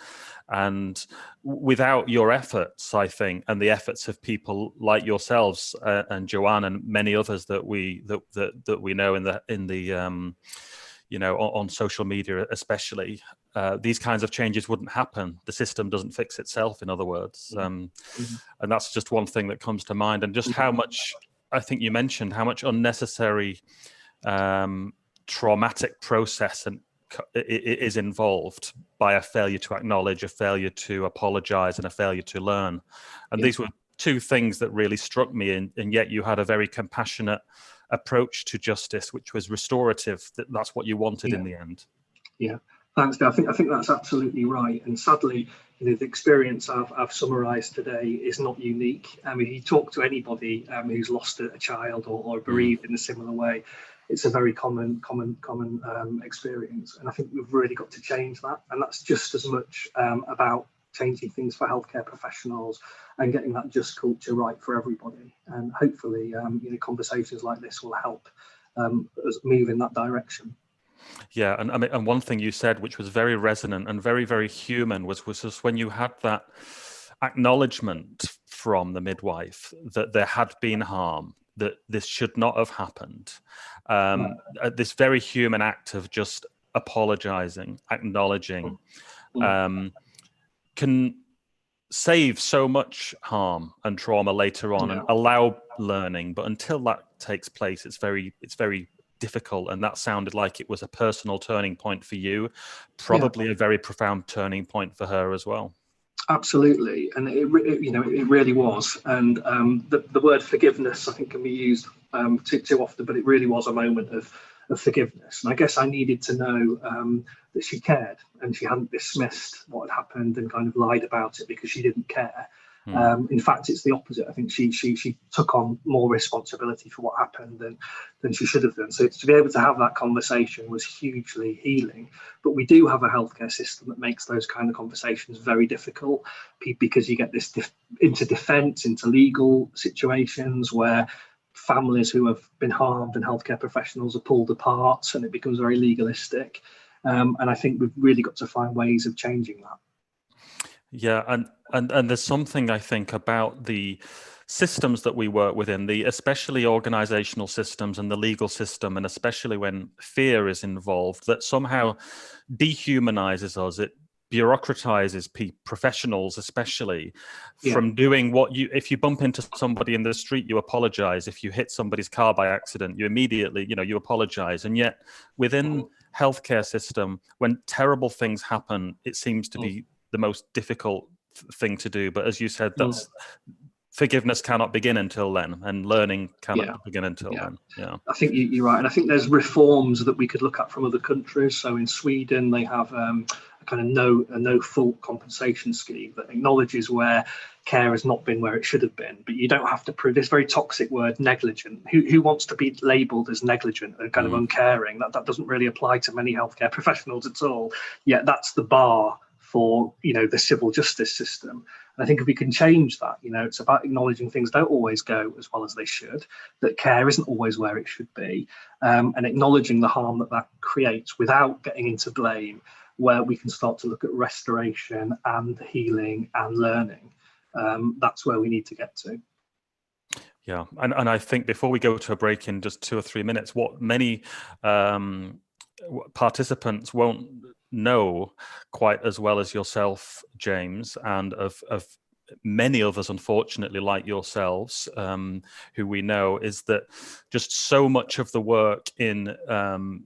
And without your efforts, I think, and the efforts of people like yourselves and Joanne and many others that we know in the you know, on social media especially, these kinds of changes wouldn't happen. The system doesn't fix itself, in other words. And that's just one thing that comes to mind. And just how much, I think you mentioned, how much unnecessary traumatic process and is involved by a failure to acknowledge, a failure to apologize, and a failure to learn. And these were two things that really struck me, and yet you had a very compassionate approach to justice, which was restorative. That's what you wanted in the end. Yeah, thanks, Dave. I think that's absolutely right. And sadly, you know, the experience I've summarised today is not unique. I mean, you talk to anybody who's lost a child or bereaved in a similar way, it's a very common experience. And I think we've really got to change that. And that's just as much about changing things for healthcare professionals and getting that just culture right for everybody. And hopefully, you know, conversations like this will help us move in that direction. Yeah, and I mean, and one thing you said, which was very resonant and very, very human, was just when you had that acknowledgement from the midwife that there had been harm, that this should not have happened. This very human act of just apologizing, acknowledging, can save so much harm and trauma later on and allow learning. But until that takes place, it's very difficult. And that sounded like it was a personal turning point for you, probably a very profound turning point for her as well. Absolutely, and it really was. And the word forgiveness, I think, can be used too often, but it really was a moment of forgiveness. And I guess I needed to know that she cared and she hadn't dismissed what had happened and kind of lied about it because she didn't care. In fact, it's the opposite. I think she took on more responsibility for what happened than she should have done. So to be able to have that conversation was hugely healing. But we do have a healthcare system that makes those kind of conversations very difficult because you get this into defence, into legal situations where families who have been harmed and healthcare professionals are pulled apart, and it becomes very legalistic. And I think we've really got to find ways of changing that. Yeah, and there's something I think about the systems that we work within, the especially organizational systems and the legal system, and especially when fear is involved, that somehow dehumanizes us. It bureaucratizes professionals, especially from doing what you. If you bump into somebody in the street, you apologize. If you hit somebody's car by accident, you immediately, you apologize. And yet, within healthcare system, when terrible things happen, it seems to be the most difficult thing to do. But as you said, that's forgiveness cannot begin until then, and learning cannot begin until then. Yeah, I think you're right, and I think there's reforms that we could look at from other countries. So in Sweden, they have a kind of no fault compensation scheme that acknowledges where care has not been where it should have been, but you don't have to prove this very toxic word negligent. Who wants to be labelled as negligent and kind of uncaring? That doesn't really apply to many healthcare professionals at all. Yet that's the bar for the civil justice system. And I think if we can change that, it's about acknowledging things don't always go as well as they should, that care isn't always where it should be, and acknowledging the harm that creates without getting into blame, where we can start to look at restoration and healing and learning. That's where we need to get to. Yeah, and I think before we go to a break in just 2 or 3 minutes, what many participants won't know quite as well as yourself, James, and of many others, unfortunately, like yourselves, who we know, is that just so much of the work in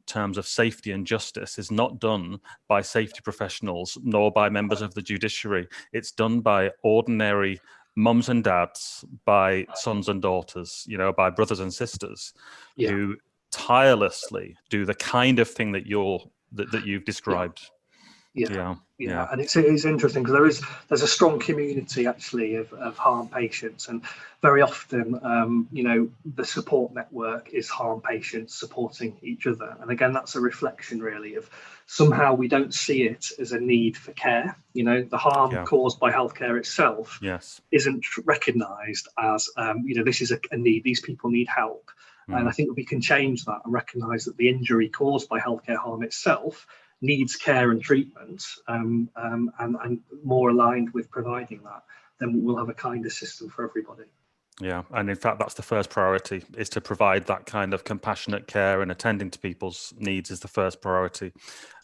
terms of safety and justice is not done by safety professionals nor by members of the judiciary. It's done by ordinary mums and dads, by sons and daughters, by brothers and sisters, who tirelessly do the kind of thing that you've described. Yeah. And it's interesting because there's a strong community actually of harm patients, and very often the support network is harm patients supporting each other. And again, that's a reflection really of somehow we don't see it as a need for care. The harm caused by healthcare itself isn't recognized as this is a need, these people need help. And I think we can change that and recognize that the injury caused by healthcare harm itself needs care and treatment, and more aligned with providing that, then we'll have a kinder system for everybody. Yeah, and in fact, that's the first priority, is to provide that kind of compassionate care, and attending to people's needs is the first priority.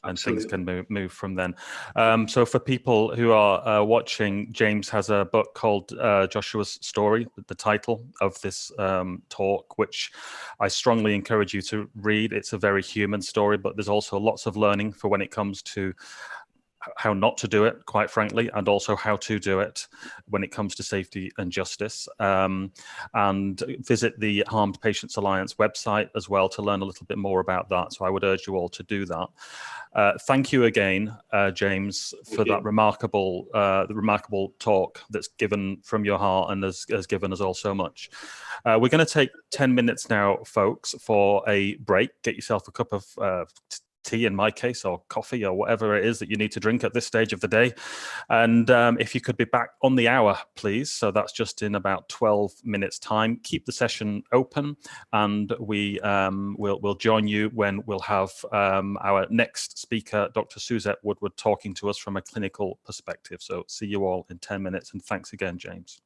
And Absolutely. Things can move from then. So for people who are watching, James has a book called Joshua's Story, the title of this talk, which I strongly encourage you to read. It's a very human story, but there's also lots of learning for when it comes to how not to do it, quite frankly, and also how to do it when it comes to safety and justice. And visit the Harmed Patients Alliance website as well to learn a little bit more about that. So I would urge you all to do that. Thank you again, James, for that remarkable talk that's given from your heart and has given us all so much. We're going to take 10 minutes now, folks, for a break. Get yourself a cup of tea, in my case, or coffee, or whatever it is that you need to drink at this stage of the day. And if you could be back on the hour, please. So that's just in about 12 minutes time. Keep the session open, and we'll join you when we'll have our next speaker, Dr. Suzette Woodward, talking to us from a clinical perspective. So see you all in 10 minutes, and thanks again, James.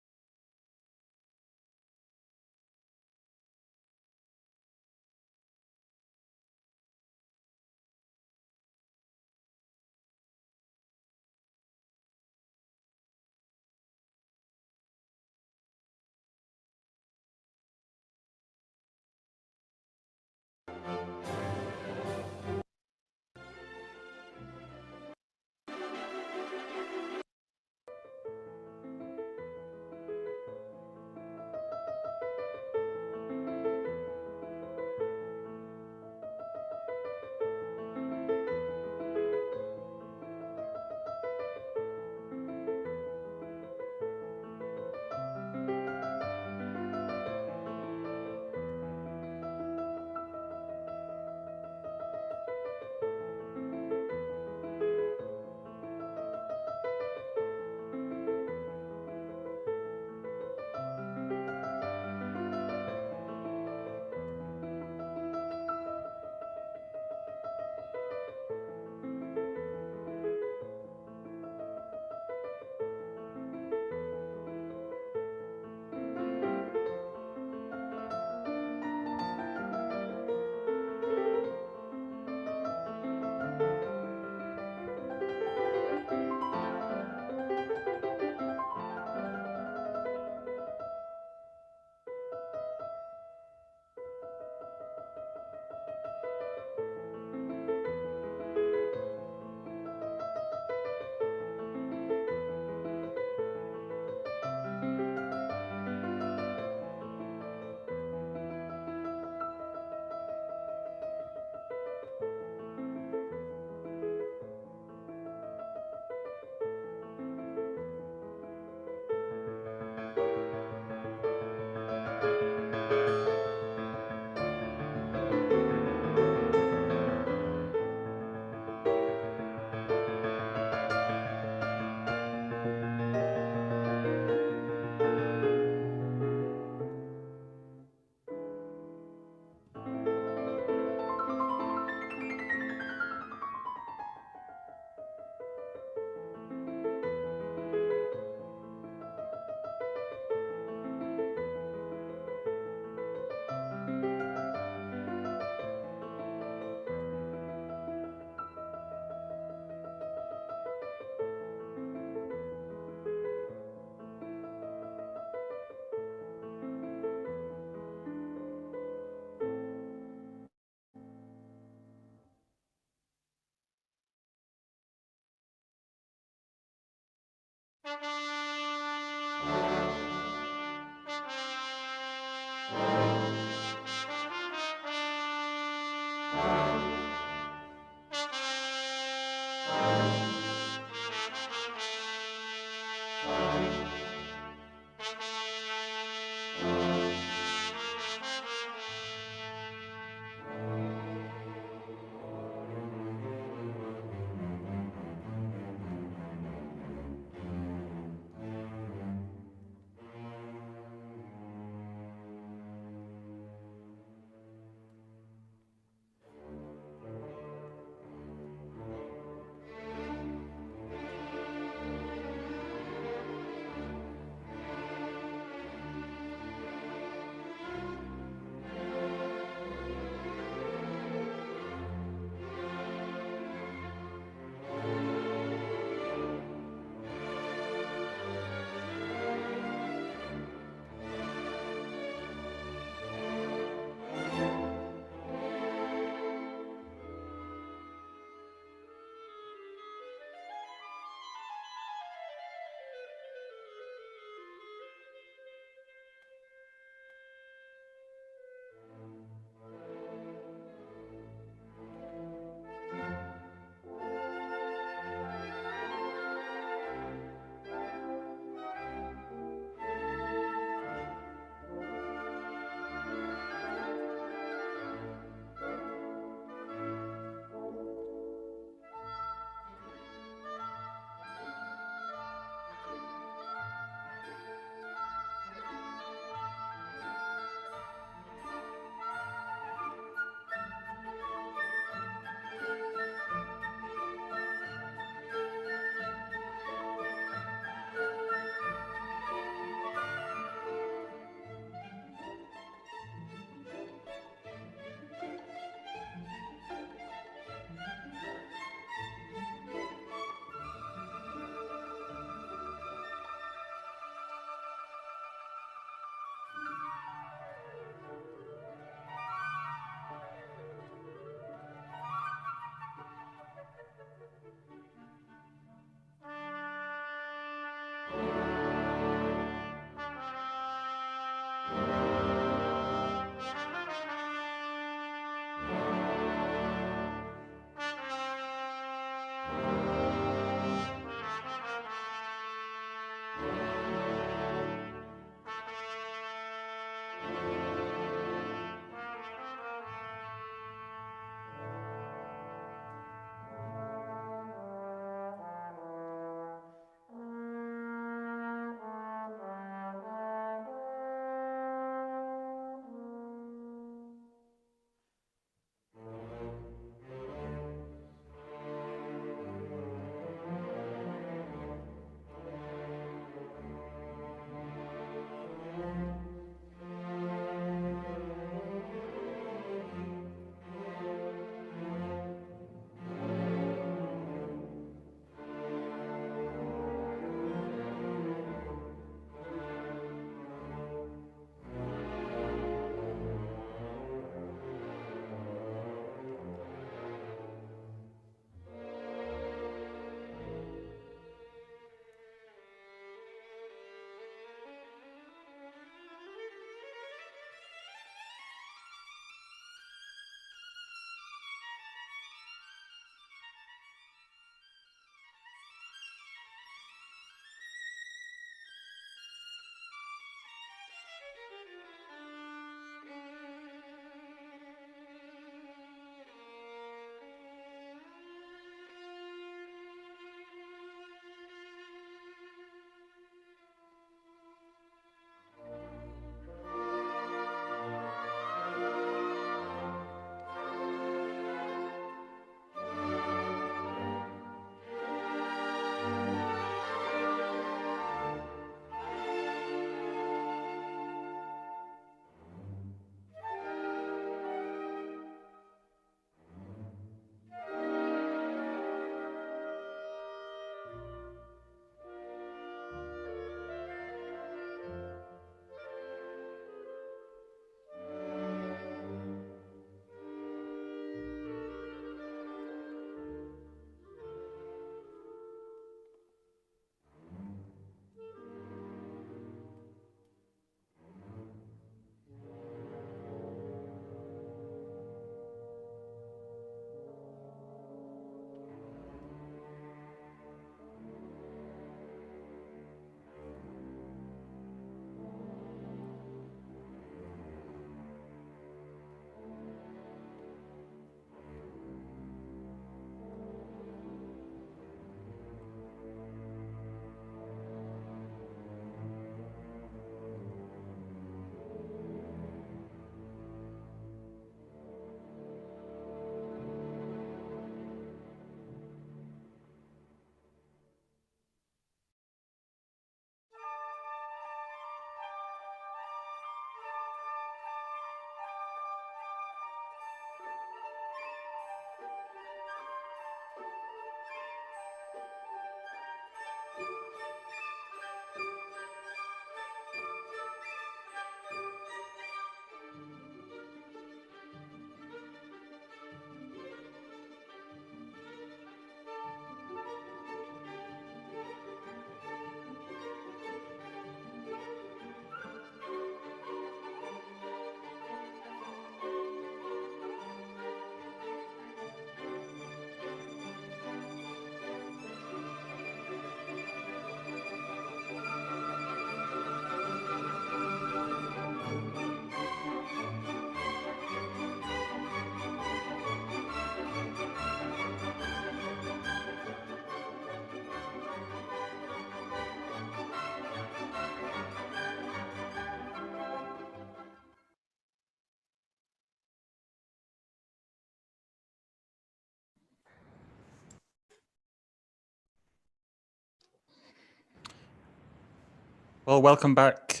Well, welcome back,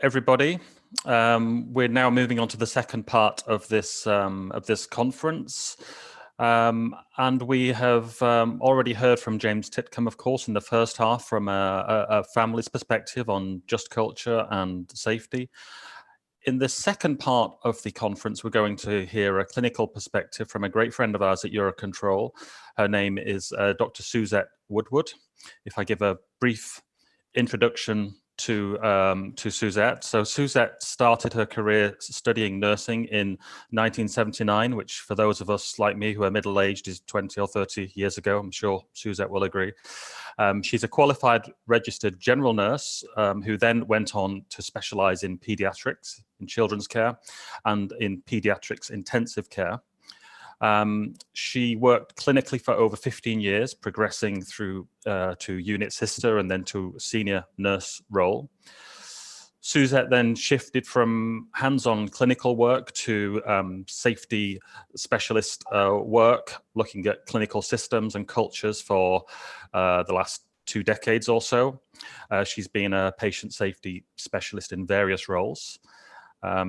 everybody. We're now moving on to the second part of this conference. And we have already heard from James Titcombe, of course, in the first half from a family's perspective on just culture and safety. In the second part of the conference, we're going to hear a clinical perspective from a great friend of ours at Eurocontrol. Her name is Dr. Suzette Woodward. If I give a brief introduction to Suzette. So Suzette started her career studying nursing in 1979, which for those of us like me who are middle-aged is 20 or 30 years ago. I'm sure Suzette will agree. She's a qualified registered general nurse who then went on to specialize in pediatrics, in children's care, and in pediatrics intensive care. She worked clinically for over 15 years, progressing through to unit sister and then to senior nurse role. Suzette then shifted from hands-on clinical work to safety specialist work, looking at clinical systems and cultures for the last 2 decades or so. She's been a patient safety specialist in various roles.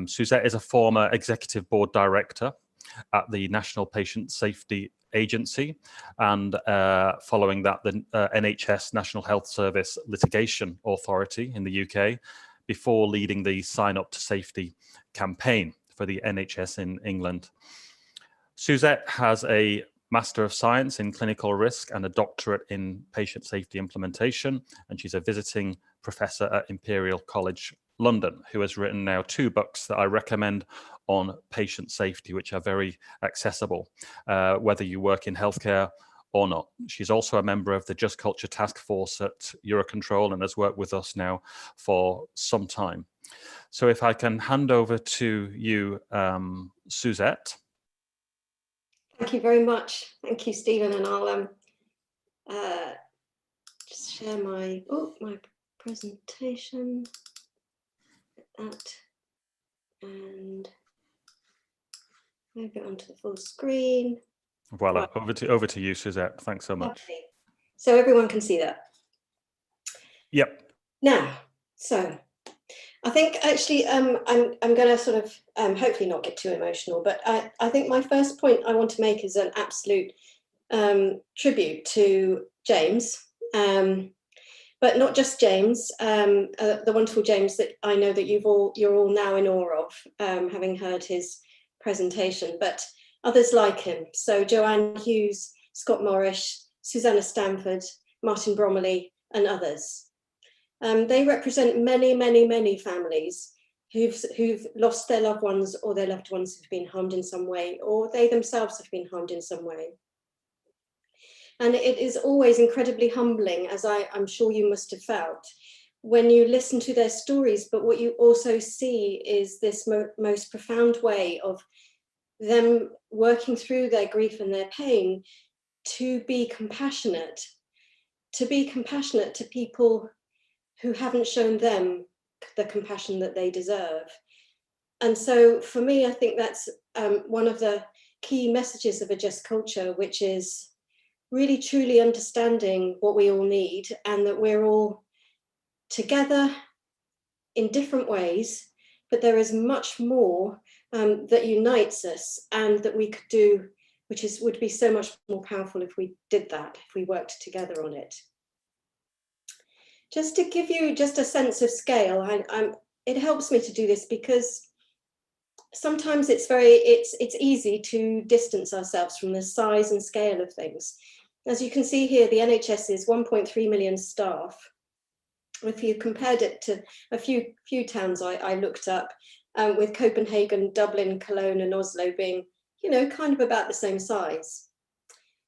Suzette is a former executive board director at the National Patient Safety Agency, and following that, the NHS National Health Service Litigation Authority in the UK, before leading the Sign Up to Safety campaign for the NHS in England. Suzette has a Master of Science in Clinical Risk and a doctorate in Patient Safety Implementation, and she's a visiting professor at Imperial College London, who has written now 2 books that I recommend on patient safety, which are very accessible, whether you work in healthcare or not. She's also a member of the Just Culture Task Force at Eurocontrol and has worked with us now for some time. So if I can hand over to you, Suzette. Thank you very much. Thank you, Stephen. And I'll just share my presentation. That and move it onto the full screen. Voila, right. over to you, Suzette. Thanks so much. Okay. So everyone can see that. Yep. Now, so I think actually I'm going to sort of hopefully not get too emotional, but I think my first point I want to make is an absolute tribute to James. But not just James, the wonderful James that I know that you're all now in awe of, having heard his presentation, but others like him. So Joanne Hughes, Scott Morris, Susanna Stanford, Martin Bromley, and others. They represent many, many, many families who've lost their loved ones, or their loved ones have been harmed in some way, or they themselves have been harmed in some way. And it is always incredibly humbling, as I'm sure you must have felt, when you listen to their stories, but what you also see is this most profound way of them working through their grief and their pain to be compassionate to people who haven't shown them the compassion that they deserve. And so for me, I think that's one of the key messages of a just culture, which is really truly understanding what we all need, and that we're all together in different ways, but there is much more that unites us and that we could do, which would be so much more powerful if we did that, if we worked together on it. Just to give you just a sense of scale, it helps me to do this because sometimes it's easy to distance ourselves from the size and scale of things. As you can see here, the NHS is 1.3 million staff. If you compared it to a few towns I looked up, with Copenhagen, Dublin, Cologne, and Oslo being, kind of about the same size.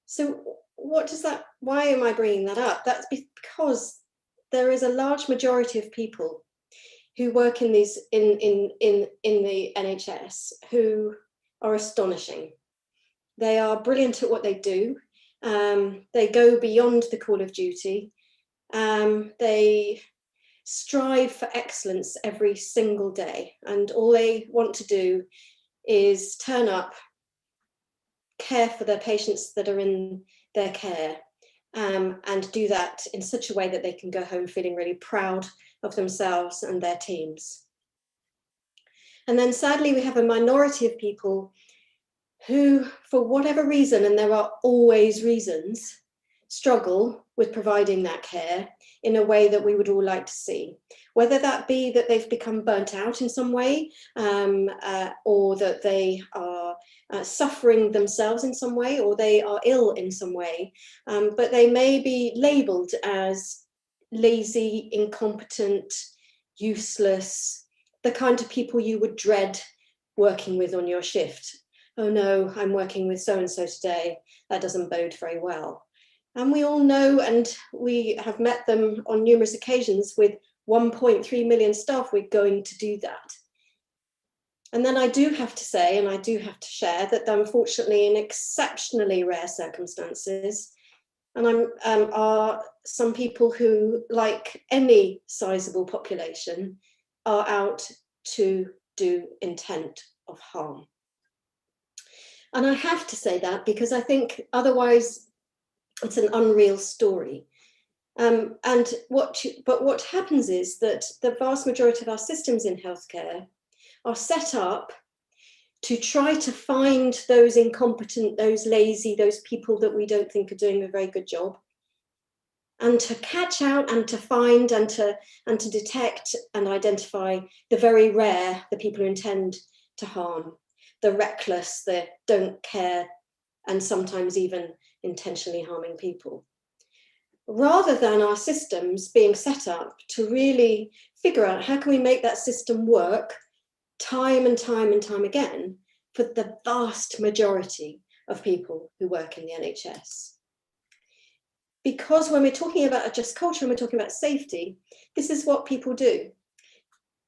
So why am I bringing that up? That's because there is a large majority of people who work in the NHS who are astonishing. They are brilliant at what they do. They go beyond the call of duty. They strive for excellence every single day, and all they want to do is turn up, care for their patients that are in their care, and do that in such a way that they can go home feeling really proud of themselves and their teams. And then sadly, we have a minority of people who, for whatever reason, and there are always reasons, struggle with providing that care in a way that we would all like to see. Whether that be that they've become burnt out in some way, or that they are suffering themselves in some way, or they are ill in some way, but they may be labelled as lazy, incompetent, useless, the kind of people you would dread working with on your shift. Oh no, I'm working with so-and-so today. That doesn't bode very well. And we all know, and we have met them on numerous occasions, with 1.3 million staff, we're going to do that. And then I do have to say, and I do have to share, that unfortunately in exceptionally rare circumstances, and are some people who, like any sizable population, are out to do intent of harm. And I have to say that because I think otherwise it's an unreal story. But what happens is that the vast majority of our systems in healthcare are set up to try to find those incompetent, those lazy, those people that we don't think are doing a very good job, and to catch out and to find and to detect and identify the very rare, the people who intend to harm, the reckless, the don't care, and sometimes even intentionally harming people. Rather than our systems being set up to really figure out how can we make that system work time and time and time again for the vast majority of people who work in the NHS. Because when we're talking about a just culture and we're talking about safety, this is what people do.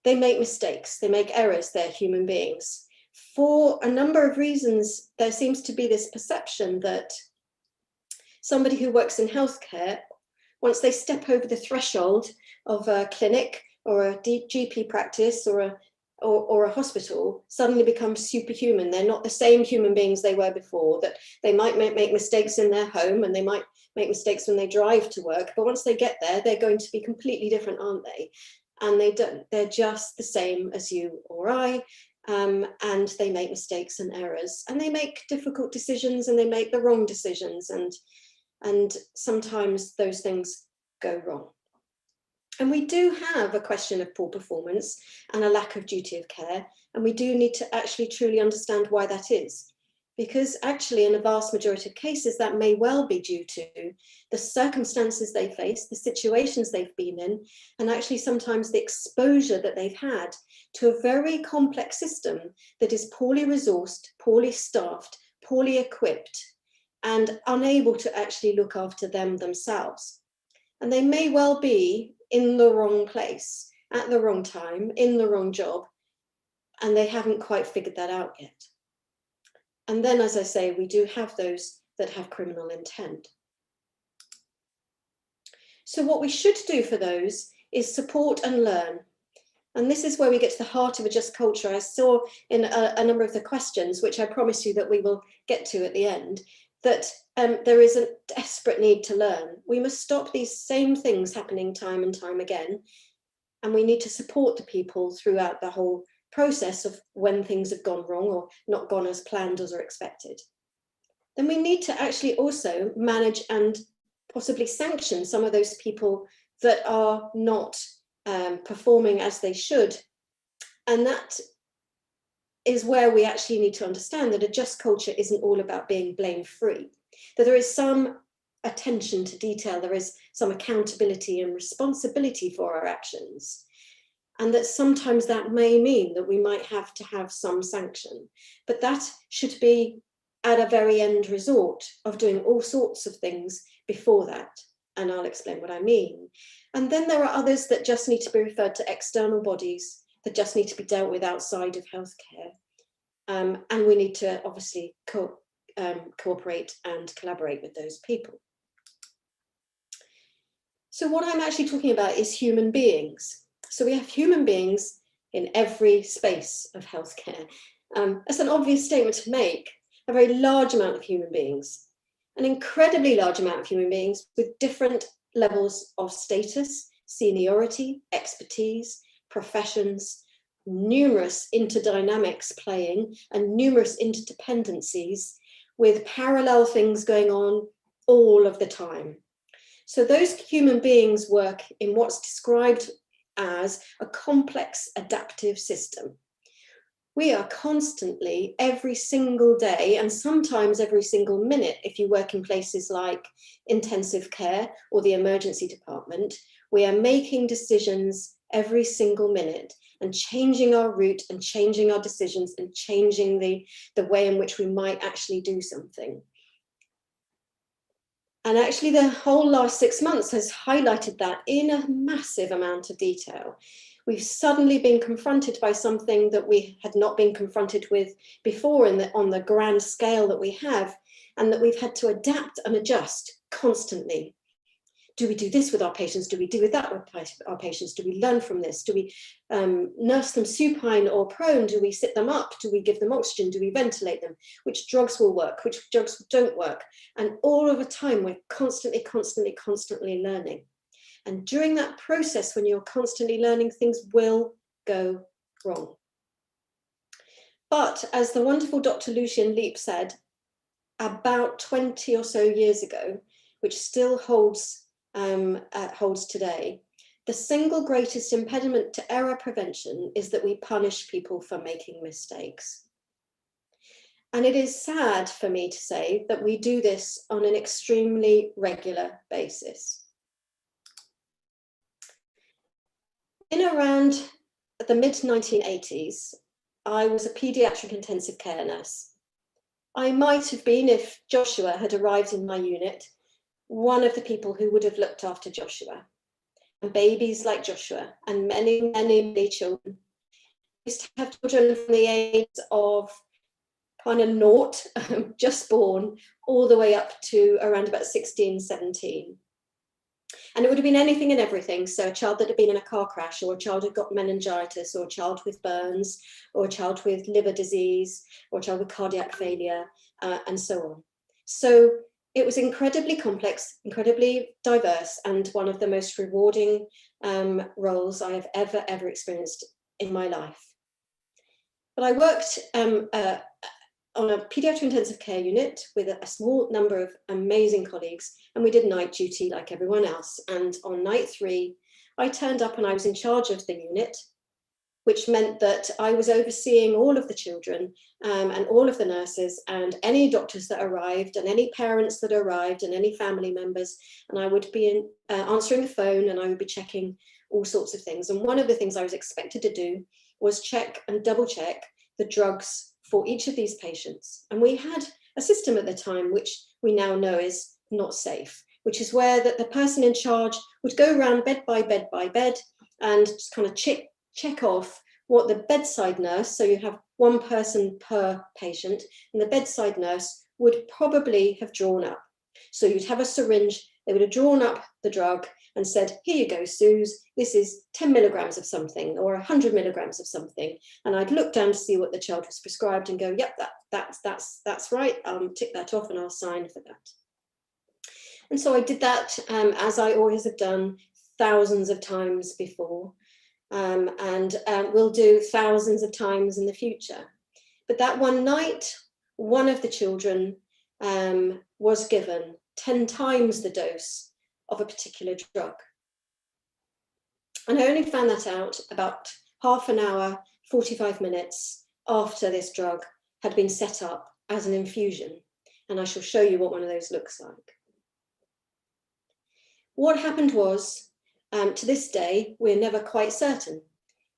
They make mistakes, they make errors, they're human beings. For a number of reasons, there seems to be this perception that somebody who works in healthcare, once they step over the threshold of a clinic or a GP practice or a hospital, suddenly becomes superhuman. They're not the same human beings they were before, that they might make mistakes in their home and they might make mistakes when they drive to work, but once they get there, they're going to be completely different, aren't they? And they don't, they're just the same as you or I, and they make mistakes and errors, and they make difficult decisions and they make the wrong decisions, and sometimes those things go wrong. And we do have a question of poor performance and a lack of duty of care, and we do need to actually truly understand why that is. Because actually in a vast majority of cases that may well be due to the circumstances they face, the situations they've been in, and actually sometimes the exposure that they've had to a very complex system that is poorly resourced, poorly staffed, poorly equipped, and unable to actually look after them themselves. And they may well be in the wrong place, at the wrong time, in the wrong job, and they haven't quite figured that out yet. And then, as I say, we do have those that have criminal intent. So what we should do for those is support and learn. And this is where we get to the heart of a just culture. I saw in a number of the questions, which I promise you that we will get to at the end, that there is a desperate need to learn. We must stop these same things happening time and time again. And we need to support the people throughout the whole process of when things have gone wrong or not gone as planned as or expected. Then we need to actually also manage and possibly sanction some of those people that are not performing as they should. And that is where we actually need to understand that a just culture isn't all about being blame-free, that there is some attention to detail, there is some accountability and responsibility for our actions. And that sometimes that may mean that we might have to have some sanction, but that should be at a very end resort of doing all sorts of things before that. And I'll explain what I mean. And then there are others that just need to be referred to external bodies, that just need to be dealt with outside of healthcare. And we need to obviously cooperate and collaborate with those people. So what I'm actually talking about is human beings. So we have human beings in every space of healthcare. That's an obvious statement to make. A very large amount of human beings, an incredibly large amount of human beings with different levels of status, seniority, expertise, professions, numerous interdynamics playing, and numerous interdependencies with parallel things going on all of the time. So those human beings work in what's described as a complex adaptive system. We are constantly, every single day, and sometimes every single minute, if you work in places like intensive care or the emergency department, we are making decisions every single minute and changing our route and changing our decisions and changing the way in which we might actually do something. And actually the whole last 6 months has highlighted that in a massive amount of detail. We've suddenly been confronted by something that we had not been confronted with before on the grand scale that we have, and that we've had to adapt and adjust constantly. Do we do this with our patients? Do we do that with our patients? Do we learn from this? Do we nurse them supine or prone? Do we sit them up? Do we give them oxygen? Do we ventilate them? Which drugs will work? Which drugs don't work? And all of the time, we're constantly learning. And during that process, when you're constantly learning, things will go wrong. But as the wonderful Dr. Lucian Leap said, about 20 or so years ago, which still holds today, the single greatest impediment to error prevention is that we punish people for making mistakes. And it is sad for me to say that we do this on an extremely regular basis. In around the mid-1980s, I was a paediatric intensive care nurse. I might have been, if Joshua had arrived in my unit, one of the people who would have looked after Joshua and babies like Joshua and many children. We used to have children from the age of kind of naught, just born, all the way up to around about 16, 17. And it would have been anything and everything. So a child that had been in a car crash, or a child who got meningitis, or a child with burns, or a child with liver disease, or a child with cardiac failure, and so on. So it was incredibly complex, incredibly diverse, and one of the most rewarding roles I have ever experienced in my life. But I worked on a paediatric intensive care unit with a small number of amazing colleagues, and we did night duty like everyone else. And on night 3, I turned up and I was in charge of the unit, which meant that I was overseeing all of the children and all of the nurses and any doctors that arrived and any parents that arrived and any family members. And I would be answering the phone, and I would be checking all sorts of things. And one of the things I was expected to do was check and double check the drugs for each of these patients. And we had a system at the time, which we now know is not safe, which is where the person in charge would go around bed by bed by bed and just kind of check off what the bedside nurse, so you have one person per patient, and the bedside nurse would probably have drawn up. So you'd have a syringe, they would have drawn up the drug and said, here you go, Suze, this is 10 milligrams of something or 100 milligrams of something. And I'd look down to see what the child was prescribed and go, yep, that's right, tick that off and I'll sign for that. And so I did that, as I always have done, thousands of times before, and will do thousands of times in the future. But that one night, one of the children was given 10 times the dose of a particular drug. And I only found that out about half an hour, 45 minutes after this drug had been set up as an infusion. And I shall show you what one of those looks like. What happened was, to this day, we're never quite certain.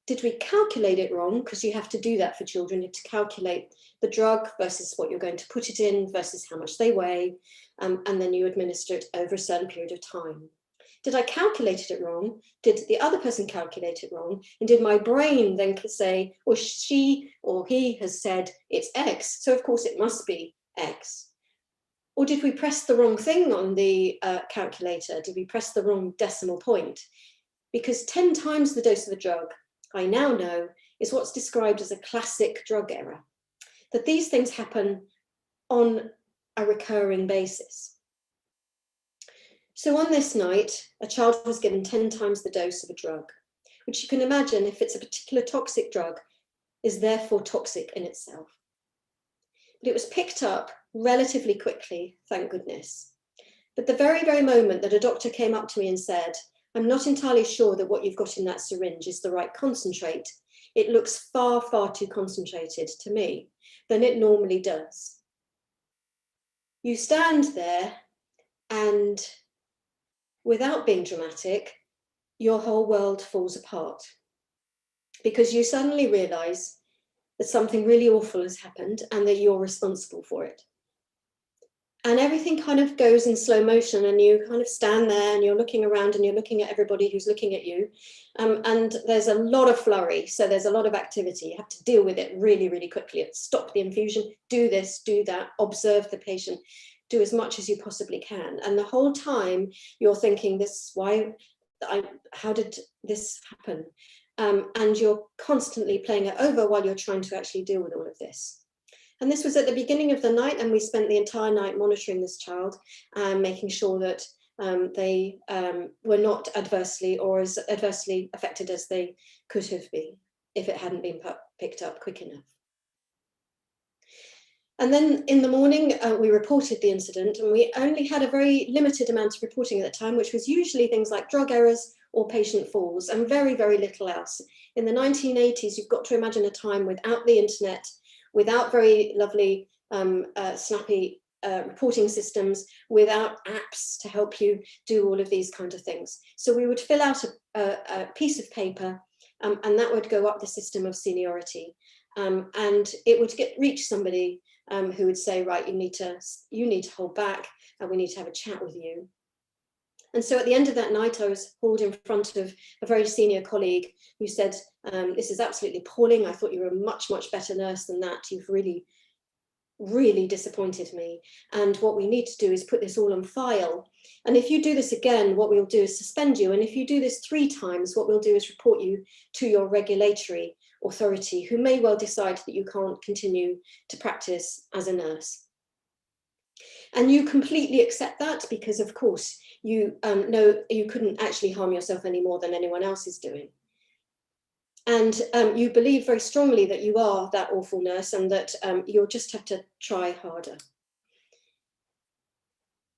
Did we calculate it wrong? Because you have to do that for children. You have to calculate the drug versus what you're going to put it in versus how much they weigh, and then you administer it over a certain period of time. Did I calculate it wrong? Did the other person calculate it wrong? And did my brain then say, well, she or he has said it's X, so of course it must be X? Or did we press the wrong thing on the calculator? Did we press the wrong decimal point? Because 10 times the dose of the drug, I now know, is what's described as a classic drug error. That these things happen on a recurring basis. So on this night, a child was given 10 times the dose of a drug, which you can imagine, if it's a particular toxic drug, is therefore toxic in itself. But it was picked up relatively quickly, thank goodness. But the very, very moment that a doctor came up to me and said, I'm not entirely sure that what you've got in that syringe is the right concentrate. It looks far, far too concentrated to me than it normally does. You stand there and, without being dramatic, your whole world falls apart, because you suddenly realize that something really awful has happened and that you're responsible for it. And everything kind of goes in slow motion, and you kind of stand there and you're looking around and you're looking at everybody who's looking at you. And there's a lot of flurry, so there's a lot of activity. You have to deal with it really, really quickly. Stop the infusion, do this, do that, observe the patient, do as much as you possibly can. And the whole time you're thinking, how did this happen? And you're constantly playing it over while you're trying to actually deal with all of this. And this was at the beginning of the night, and we spent the entire night monitoring this child and making sure that they were not adversely or as adversely affected as they could have been if it hadn't been picked up quick enough. And then in the morning, we reported the incident, and we only had a very limited amount of reporting at the time, which was usually things like drug errors or patient falls, and very, very little else. In the 1980s, you've got to imagine a time without the internet, without very lovely, snappy reporting systems, without apps to help you do all of these kinds of things. So we would fill out a piece of paper, and that would go up the system of seniority. And it would reach somebody who would say, right, you need to hold back, and we need to have a chat with you. And so at the end of that night, I was hauled in front of a very senior colleague who said, this is absolutely appalling. I thought you were a much, much better nurse than that. You've really, really disappointed me. And what we need to do is put this all on file. And if you do this again, what we'll do is suspend you. And if you do this 3 times, what we'll do is report you to your regulatory authority, who may well decide that you can't continue to practice as a nurse. And you completely accept that, because of course you know you couldn't actually harm yourself any more than anyone else is doing. And you believe very strongly that you are that awful nurse, and that you'll just have to try harder.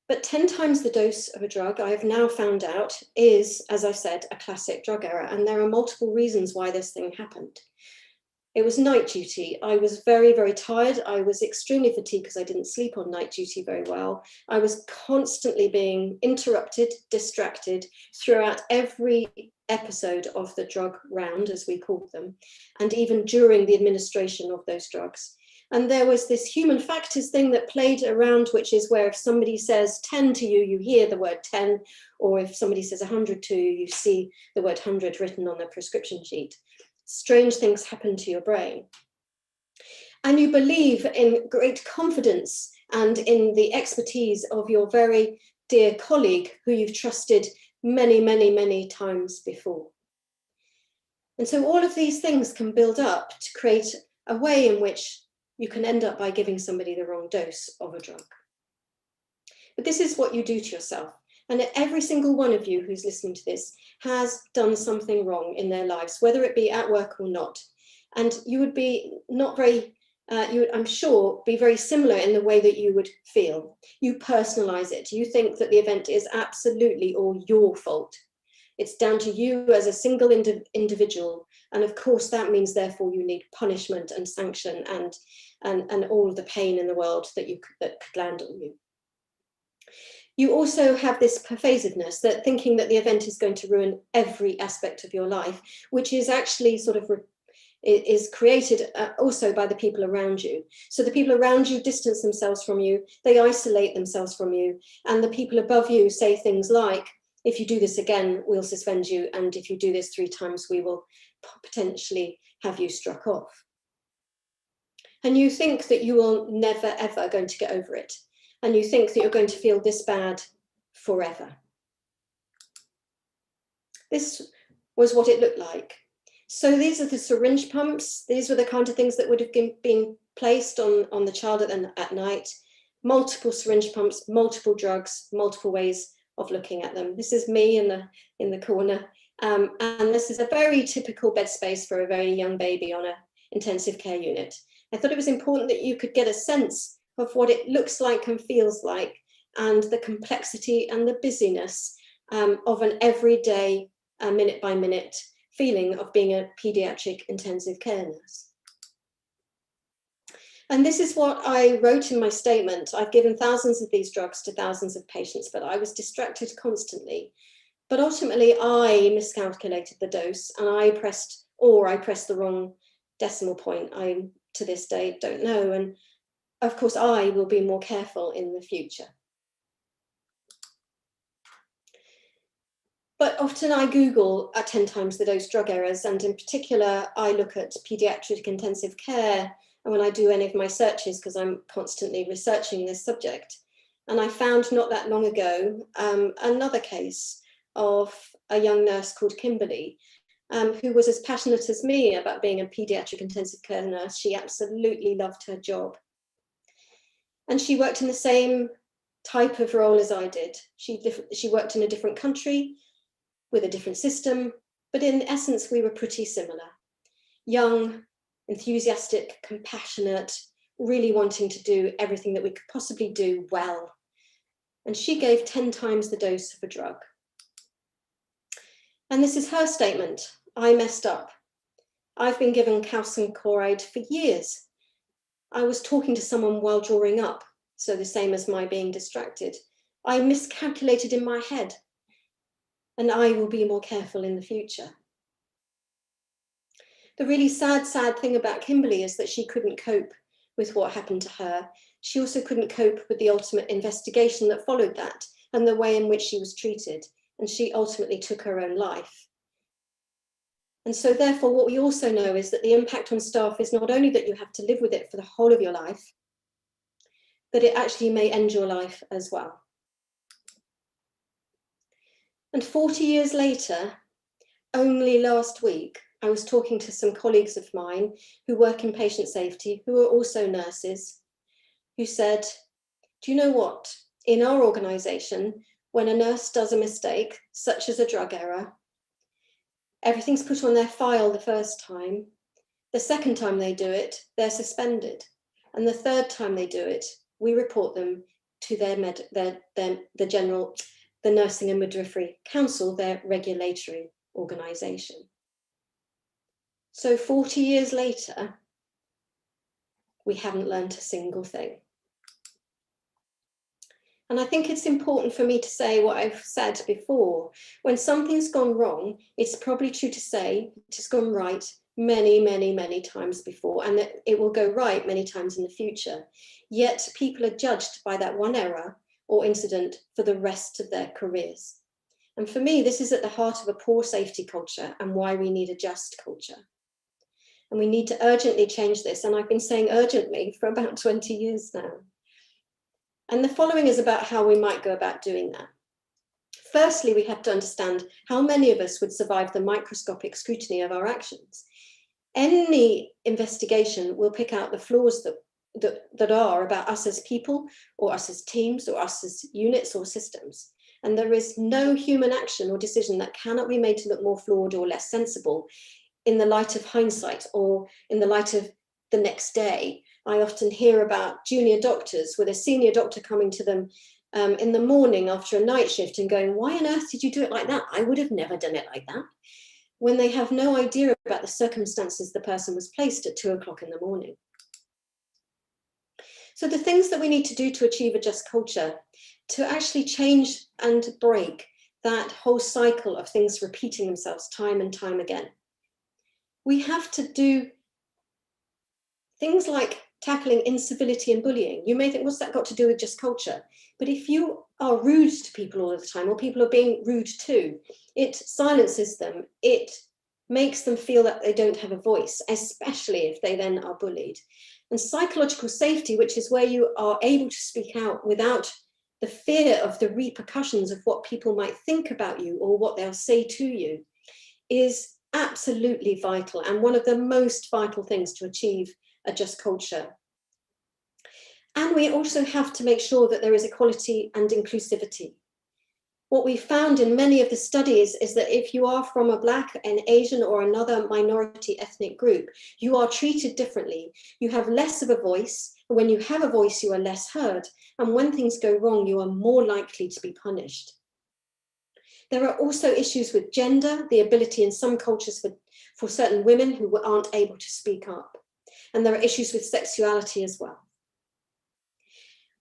But 10 times the dose of a drug, I have now found out, is, as I said, a classic drug error. And there are multiple reasons why this thing happened. It was night duty. I was very, very tired. I was extremely fatigued because I didn't sleep on night duty very well. I was constantly being interrupted, distracted throughout every episode of the drug round, as we called them, and even during the administration of those drugs. And there was this human factors thing that played around, which is where if somebody says 10 to you, you hear the word 10, or if somebody says 100 to you, you see the word 100 written on their prescription sheet. Strange things happen to your brain. And you believe in great confidence and in the expertise of your very dear colleague who you've trusted many, many, many times before. And so all of these things can build up to create a way in which you can end up by giving somebody the wrong dose of a drug. But this is what you do to yourself. And every single one of you who's listening to this has done something wrong in their lives, whether it be at work or not. And you would be not very, you would, I'm sure, be very similar in the way that you would feel. You personalize it. You think that the event is absolutely all your fault. It's down to you as a single individual. And of course, that means, therefore, you need punishment and sanction and all of the pain in the world that could land on you. You also have this pervasiveness, that thinking that the event is going to ruin every aspect of your life, which is actually sort of is created also by the people around you. So the people around you distance themselves from you, they isolate themselves from you, and the people above you say things like, if you do this again, we'll suspend you, and if you do this 3 times, we will potentially have you struck off. And you think that you are never, ever going to get over it. And you think that you're going to feel this bad forever. This was what it looked like. So these are the syringe pumps. These were the kind of things that would have been placed on the child at night. Multiple syringe pumps, multiple drugs, multiple ways of looking at them. This is me in the corner. And this is a very typical bed space for a very young baby on an intensive care unit. I thought it was important that you could get a sense of what it looks like and feels like, and the complexity and the busyness of an everyday, minute by minute feeling of being a paediatric intensive care nurse. And this is what I wrote in my statement. I've given thousands of these drugs to thousands of patients, but I was distracted constantly. But ultimately, I miscalculated the dose, and I pressed the wrong decimal point. I, to this day, don't know. And of course, I will be more careful in the future. But often I Google 10 times the dose drug errors, and in particular, I look at paediatric intensive care, and when I do any of my searches, because I'm constantly researching this subject. And I found not that long ago another case of a young nurse called Kimberly, who was as passionate as me about being a paediatric intensive care nurse. She absolutely loved her job. And she worked in the same type of role as I did. She worked in a different country with a different system, but in essence, we were pretty similar. Young, enthusiastic, compassionate, really wanting to do everything that we could possibly do well. And she gave 10 times the dose of a drug. And this is her statement: I messed up. I've been given calcium chloride for years. I was talking to someone while drawing up, so the same as my being distracted. I miscalculated in my head, and I will be more careful in the future. The really sad thing about Kimberly is that she couldn't cope with what happened to her. She also couldn't cope with the ultimate investigation that followed that and the way in which she was treated. And she ultimately took her own life. And so therefore, what we also know is that the impact on staff is not only that you have to live with it for the whole of your life, that it actually may end your life as well. And 40 years later, only last week, I was talking to some colleagues of mine who work in patient safety, who are also nurses, who said, do you know what? In our organisation, when a nurse does a mistake, such as a drug error, everything's put on their file the first time. The second time they do it, they're suspended. And the third time they do it, we report them to the Nursing and Midwifery Council, their regulatory organisation. So 40 years later, we haven't learned a single thing. And I think it's important for me to say what I've said before. When something's gone wrong, it's probably true to say it has gone right many, many, many times before, and that it will go right many times in the future. Yet people are judged by that one error or incident for the rest of their careers. And for me, this is at the heart of a poor safety culture and why we need a just culture. And we need to urgently change this. And I've been saying urgently for about 20 years now. And the following is about how we might go about doing that. Firstly, we have to understand how many of us would survive the microscopic scrutiny of our actions. Any investigation will pick out the flaws that are about us as people, or us as teams, or us as units or systems. And there is no human action or decision that cannot be made to look more flawed or less sensible in the light of hindsight or in the light of the next day. I often hear about junior doctors with a senior doctor coming to them in the morning after a night shift and going, why on earth did you do it like that? I would have never done it like that. When they have no idea about the circumstances the person was placed at 2 o'clock in the morning. So the things that we need to do to achieve a just culture, to actually change and break that whole cycle of things repeating themselves time and time again. We have to do things like tackling incivility and bullying. You may think, what's that got to do with just culture? But if you are rude to people all the time, or people are being rude too, it silences them. It makes them feel that they don't have a voice, especially if they then are bullied. And psychological safety, which is where you are able to speak out without the fear of the repercussions of what people might think about you or what they'll say to you, is absolutely vital and one of the most vital things to achieve a just culture. And we also have to make sure that there is equality and inclusivity. What we found in many of the studies is that if you are from a Black, an Asian, or another minority ethnic group, you are treated differently. You have less of a voice. And when you have a voice, you are less heard. And when things go wrong, you are more likely to be punished. There are also issues with gender, the ability in some cultures for certain women who aren't able to speak up. And there are issues with sexuality as well.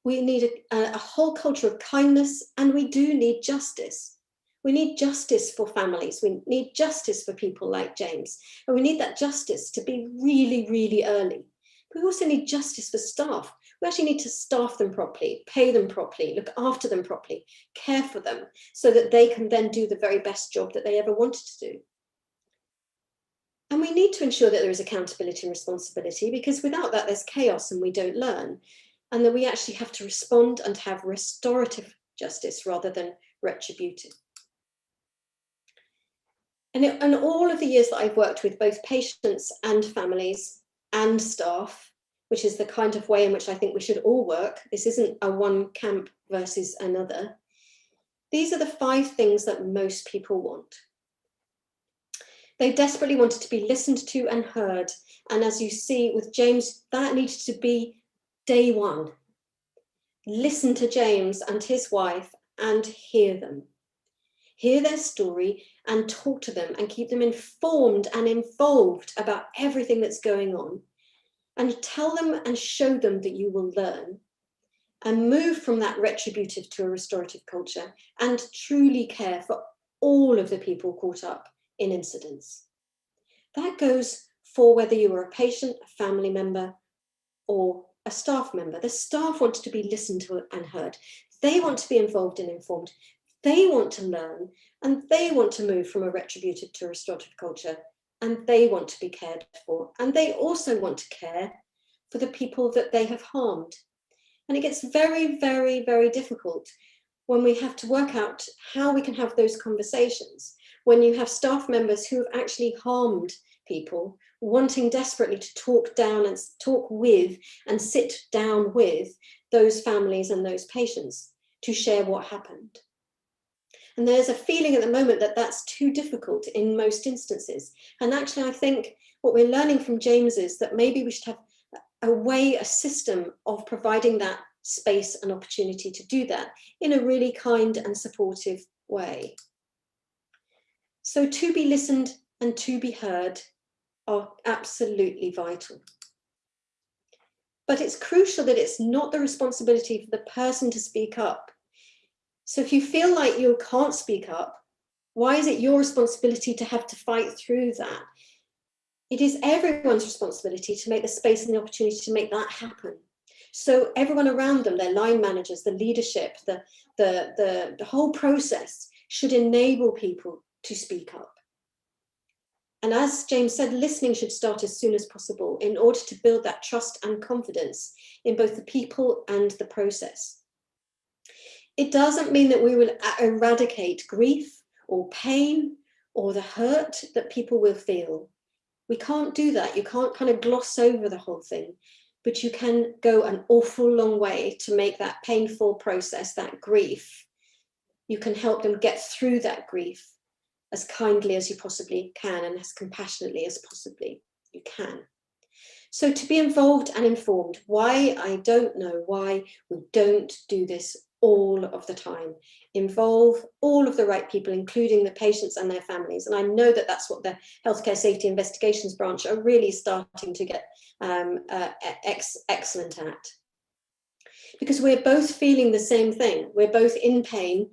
We need a whole culture of kindness, and we do need justice. We need justice for families. We need justice for people like James. And we need that justice to be really, really early. But we also need justice for staff. We actually need to staff them properly, pay them properly, look after them properly, care for them, so that they can then do the very best job that they ever wanted to do. And we need to ensure that there is accountability and responsibility, because without that, there's chaos and we don't learn. And that we actually have to respond and have restorative justice rather than retributive. And all of the years that I've worked with both patients and families and staff, which is the kind of way in which I think we should all work, this isn't a one camp versus another, these are the 5 things that most people want. They desperately wanted to be listened to and heard. And as you see with James, that needed to be day one. Listen to James and his wife and hear them. Hear their story and talk to them and keep them informed and involved about everything that's going on. And tell them and show them that you will learn. And move from that retributive to a restorative culture and truly care for all of the people caught up in incidents. That goes for whether you are a patient, a family member, or a staff member. The staff want to be listened to and heard. They want to be involved and informed. They want to learn, and they want to move from a retributive to a restorative culture, and they want to be cared for. And they also want to care for the people that they have harmed. And it gets very, very, very difficult when we have to work out how we can have those conversations, when you have staff members who have actually harmed people, wanting desperately to talk down and talk with and sit down with those families and those patients to share what happened. And there's a feeling at the moment that that's too difficult in most instances. And actually, I think what we're learning from James is that maybe we should have a system of providing that space and opportunity to do that in a really kind and supportive way. So to be listened and to be heard are absolutely vital. But it's crucial that it's not the responsibility for the person to speak up. So if you feel like you can't speak up, why is it your responsibility to have to fight through that? It is everyone's responsibility to make the space and the opportunity to make that happen. So everyone around them, their line managers, the leadership, the whole process should enable people to speak up. And as James said, listening should start as soon as possible in order to build that trust and confidence in both the people and the process. It doesn't mean that we will eradicate grief or pain or the hurt that people will feel. We can't do that. You can't kind of gloss over the whole thing, but you can go an awful long way to make that painful process, that grief. You can help them get through that grief as kindly as you possibly can and as compassionately as possibly you can. So to be involved and informed, why? I don't know why we don't do this all of the time. Involve all of the right people, including the patients and their families. And I know that that's what the Healthcare Safety Investigations branch are really starting to get excellent at. Because we're both feeling the same thing. We're both in pain.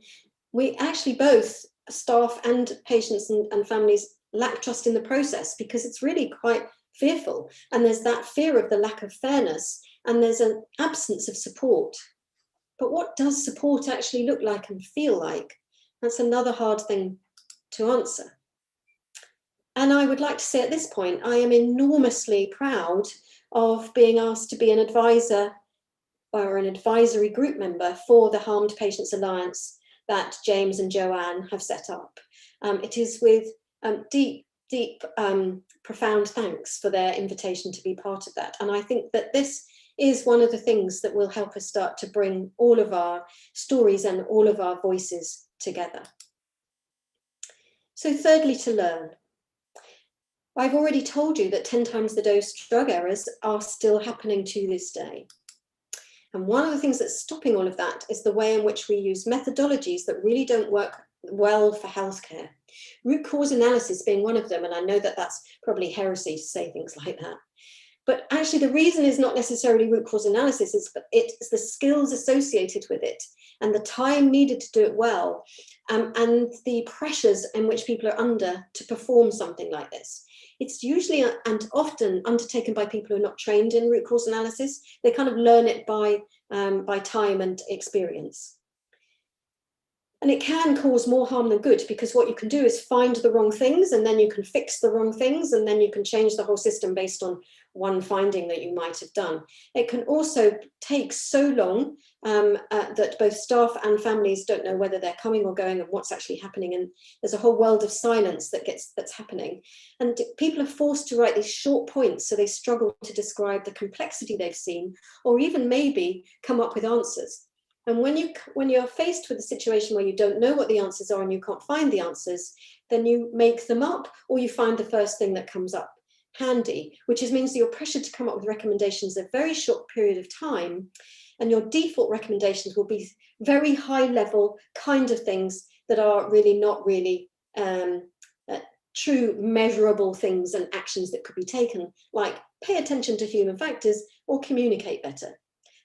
We actually both, staff and patients and families, lack trust in the process because it's really quite fearful. And there's that fear of the lack of fairness, and there's an absence of support. But what does support actually look like and feel like? That's another hard thing to answer. And I would like to say at this point, I am enormously proud of being asked to be an advisor or an advisory group member for the Harmed Patients Alliance that James and Joanne have set up. It is with deep, profound thanks for their invitation to be part of that. And I think that this is one of the things that will help us start to bring all of our stories and all of our voices together. So thirdly, to learn. I've already told you that 10 times the dose drug errors are still happening to this day. And one of the things that's stopping all of that is the way in which we use methodologies that really don't work well for healthcare. Root cause analysis being one of them, and I know that that's probably heresy to say things like that. But actually the reason is not necessarily root cause analysis, it's the skills associated with it and the time needed to do it well, and the pressures in which people are under to perform something like this. It's usually and often undertaken by people who are not trained in root cause analysis. They kind of learn it by time and experience. And it can cause more harm than good, because what you can do is find the wrong things, and then you can fix the wrong things, and then you can change the whole system based on one finding that you might have done. It can also take so long that both staff and families don't know whether they're coming or going and what's actually happening. And there's a whole world of silence that's happening. And people are forced to write these short points, so they struggle to describe the complexity they've seen, or even maybe come up with answers. And when you're faced with a situation where you don't know what the answers are and you can't find the answers, then you make them up, or you find the first thing that comes up handy, which means that you're pressured to come up with recommendations in a very short period of time. And your default recommendations will be very high level kind of things that are really not really true measurable things and actions that could be taken, like pay attention to human factors or communicate better.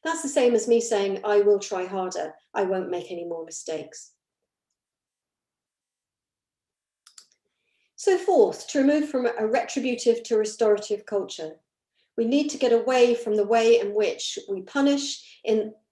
That's the same as me saying, I will try harder, I won't make any more mistakes. So fourth, to remove from a retributive to restorative culture, we need to get away from the way in which we punish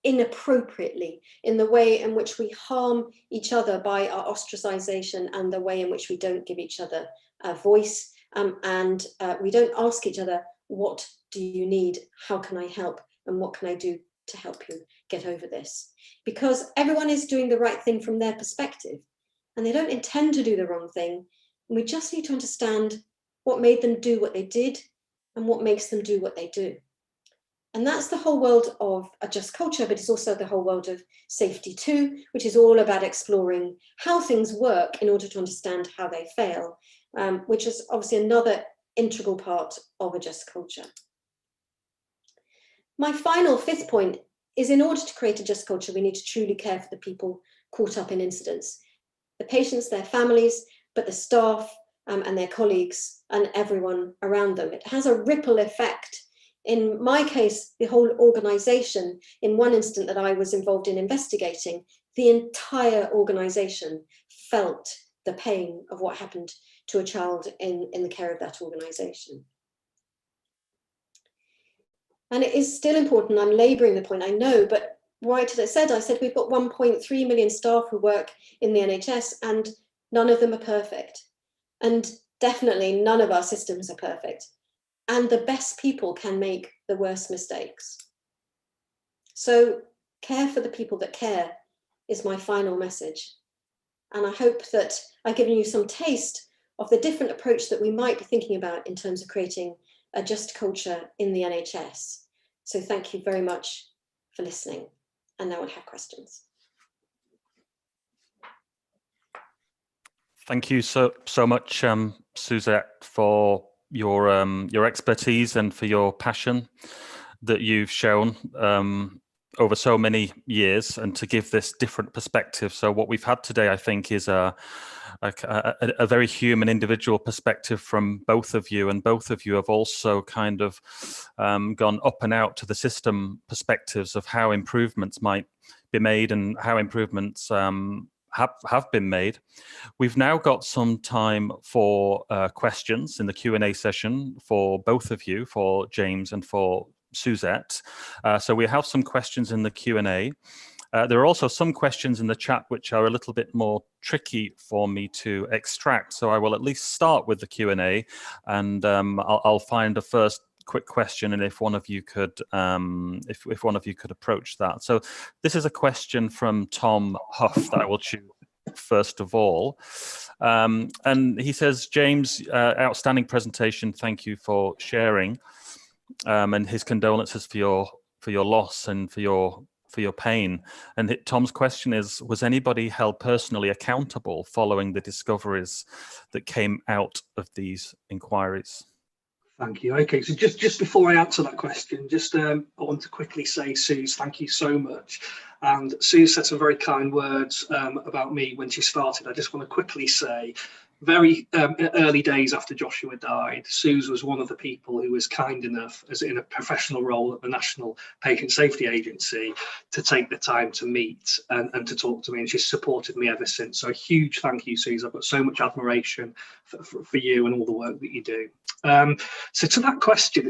inappropriately, in the way in which we harm each other by our ostracization, and the way in which we don't give each other a voice, and we don't ask each other, what do you need? How can I help? And what can I do to help you get over this? Because everyone is doing the right thing from their perspective, and they don't intend to do the wrong thing. And we just need to understand what made them do what they did and what makes them do what they do. And that's the whole world of a just culture, but it's also the whole world of safety too, which is all about exploring how things work in order to understand how they fail, which is obviously another integral part of a just culture. My final fifth point is, in order to create a just culture, we need to truly care for the people caught up in incidents, the patients, their families, but the staff and their colleagues and everyone around them. It has a ripple effect. In my case, the whole organization, in one incident that I was involved in investigating, the entire organization felt the pain of what happened to a child in the care of that organization. And it is still important, I'm laboring the point, I know, but right as I said we've got 1.3 million staff who work in the NHS, and none of them are perfect. And definitely none of our systems are perfect. And the best people can make the worst mistakes. So care for the people that care is my final message. And I hope that I've given you some taste of the different approach that we might be thinking about in terms of creating a just culture in the NHS. So thank you very much for listening. And now we'll have questions. Thank you so much, Suzette, for your expertise and for your passion that you've shown over so many years, and to give this different perspective. So what we've had today, I think, is a very human, individual perspective from both of you, and both of you have also kind of gone up and out to the system perspectives of how improvements might be made and how improvements have been made. We've now got some time for questions in the Q&A session for both of you, for James and for Suzette. So we have some questions in the Q&A. There are also some questions in the chat which are a little bit more tricky for me to extract. So I will at least start with the Q&A, and I'll find a first quick question, and if one of you could if one of you could approach that. So this is a question from Tom Huff that I will choose first of all, and he says, James, outstanding presentation, thank you for sharing, and his condolences for your loss and for your pain. And Tom's question is, was anybody held personally accountable following the discoveries that came out of these inquiries? Thank you. Okay, so just before I answer that question, I want to quickly say, Suze, thank you so much. And Suze said some very kind words about me when she started. I just want to quickly say, very early days after Joshua died, Suze was one of the people who was kind enough, as in a professional role at the National Patient Safety Agency, to take the time to meet and to talk to me, and she's supported me ever since. So a huge thank you, Suze. I've got so much admiration for you and all the work that you do. So to that question,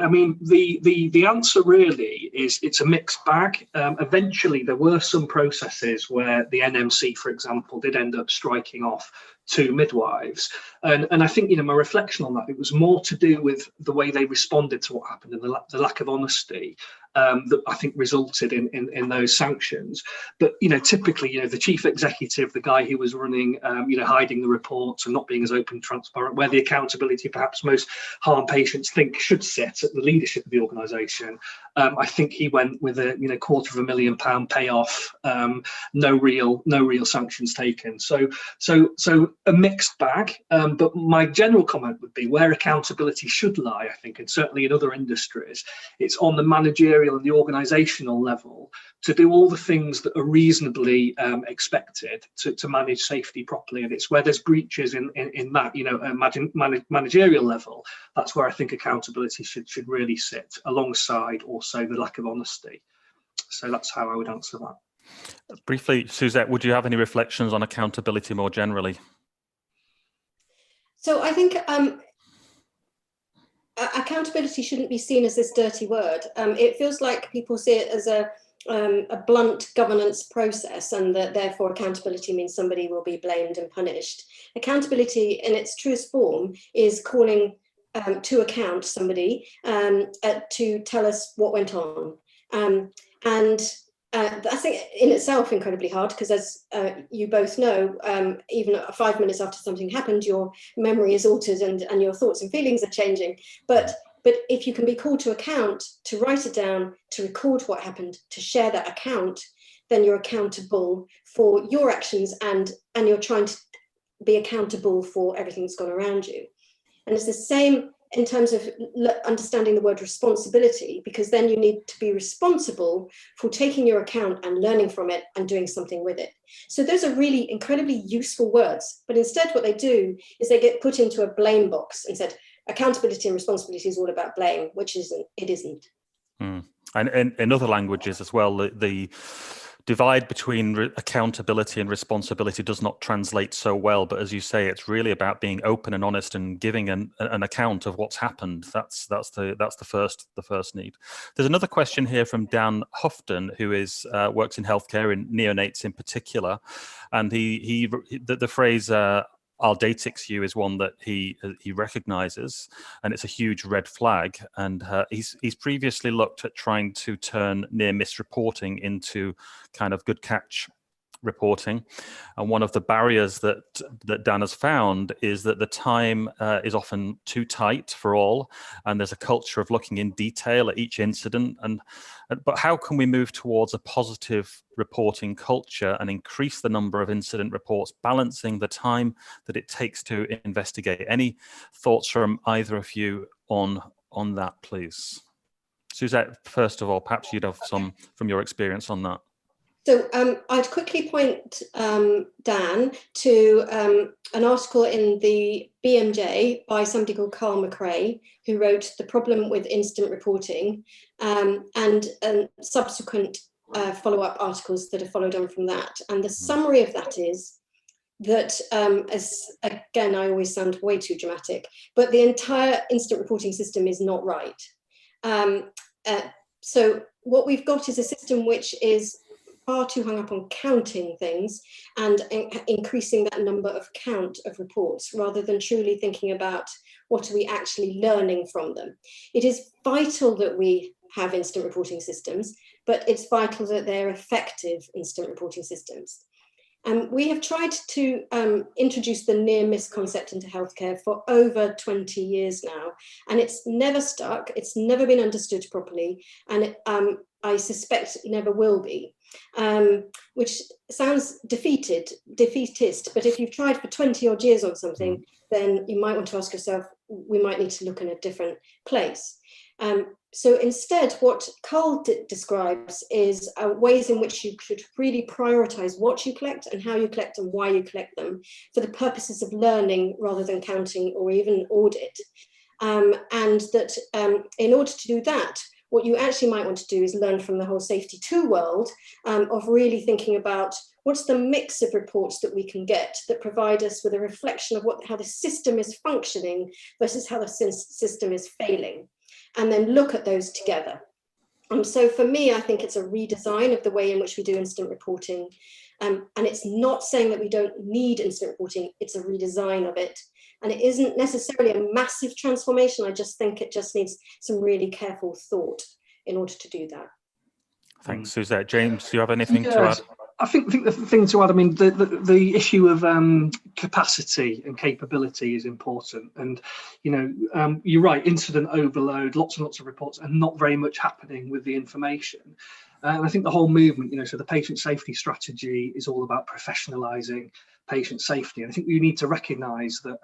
I mean, the answer really is it's a mixed bag. Eventually, there were some processes where the NMC, for example, did end up striking off 2 midwives, and I think, you know, my reflection on that, it was more to do with the way they responded to what happened and the lack of honesty that I think resulted in those sanctions. But, you know, typically, you know, the chief executive, the guy who was running, you know, hiding the reports and not being as open and transparent, where the accountability perhaps most harm patients think should sit at the leadership of the organisation, I think he went with a, you know, £250,000 payoff, no real sanctions taken. So a mixed bag. But my general comment would be where accountability should lie, I think, and certainly in other industries, it's on the managerial and the organisational level to do all the things that are reasonably expected to manage safety properly. And it's where there's breaches in that, you know, managerial level, that's where I think accountability should really sit, alongside also the lack of honesty. So that's how I would answer that. Briefly, Suzette, would you have any reflections on accountability more generally? So I think accountability shouldn't be seen as this dirty word. It feels like people see it as a blunt governance process, and that therefore accountability means somebody will be blamed and punished. Accountability in its truest form is calling to account somebody to tell us what went on. That's in itself incredibly hard, because as you both know, even 5 minutes after something happened, your memory is altered and your thoughts and feelings are changing. But if you can be called to account, to write it down, to record what happened, to share that account, then you're accountable for your actions, and you're trying to be accountable for everything that's gone around you. And it's the same in terms of understanding the word responsibility, because then you need to be responsible for taking your account and learning from it and doing something with it. So those are really incredibly useful words, but instead what they do is they get put into a blame box and said, accountability and responsibility is all about blame, which it isn't. And in other languages as well, the divide between accountability and responsibility does not translate so well. But as you say, it's really about being open and honest and giving an account of what's happened. That's the first need. There's another question here from Dan Houghton, who works in healthcare, in neonates in particular, and the phrase "I'll datix you" is one that he recognises, and it's a huge red flag. And he's previously looked at trying to turn near miss reporting into kind of good catch reporting. And one of the barriers that Dan has found is that the time is often too tight for all, and there's a culture of looking in detail at each incident. But how can we move towards a positive reporting culture and increase the number of incident reports, balancing the time that it takes to investigate? Any thoughts from either of you on that, please? Suzette, first of all, perhaps you'd have some from your experience on that. So I'd quickly point Dan to an article in the BMJ by somebody called Carl McRae, who wrote The Problem with Incident Reporting, and subsequent follow-up articles that have followed on from that. And the summary of that is that, as again, I always sound way too dramatic, but the entire incident reporting system is not right. So what we've got is a system which is far too hung up on counting things and increasing that number of count of reports, rather than truly thinking about what are we actually learning from them. It is vital that we have instant reporting systems, but it's vital that they're effective instant reporting systems. We have tried to introduce the near miss concept into healthcare for over 20 years now, and it's never stuck, it's never been understood properly, and I suspect never will be, which sounds defeatist, but if you've tried for 20 odd years on something, then you might want to ask yourself, we might need to look in a different place. So instead, what Carl describes is ways in which you should really prioritize what you collect and how you collect and why you collect them for the purposes of learning rather than counting or even audit. And that in order to do that, what you actually might want to do is learn from the whole Safety 2 world of really thinking about what's the mix of reports that we can get that provide us with a reflection of how the system is functioning versus how the system is failing, and then look at those together. So for me, I think it's a redesign of the way in which we do incident reporting. And it's not saying that we don't need incident reporting, it's a redesign of it. And it isn't necessarily a massive transformation. I just think it just needs some really careful thought in order to do that. Thanks, Suzette. James, do you have anything to add? I think the thing to add, I mean, the issue of capacity and capability is important. And, you know, you're right, incident overload, lots and lots of reports, and not very much happening with the information. And I think the whole movement, you know, so the patient safety strategy is all about professionalising patient safety. And I think you need to recognise that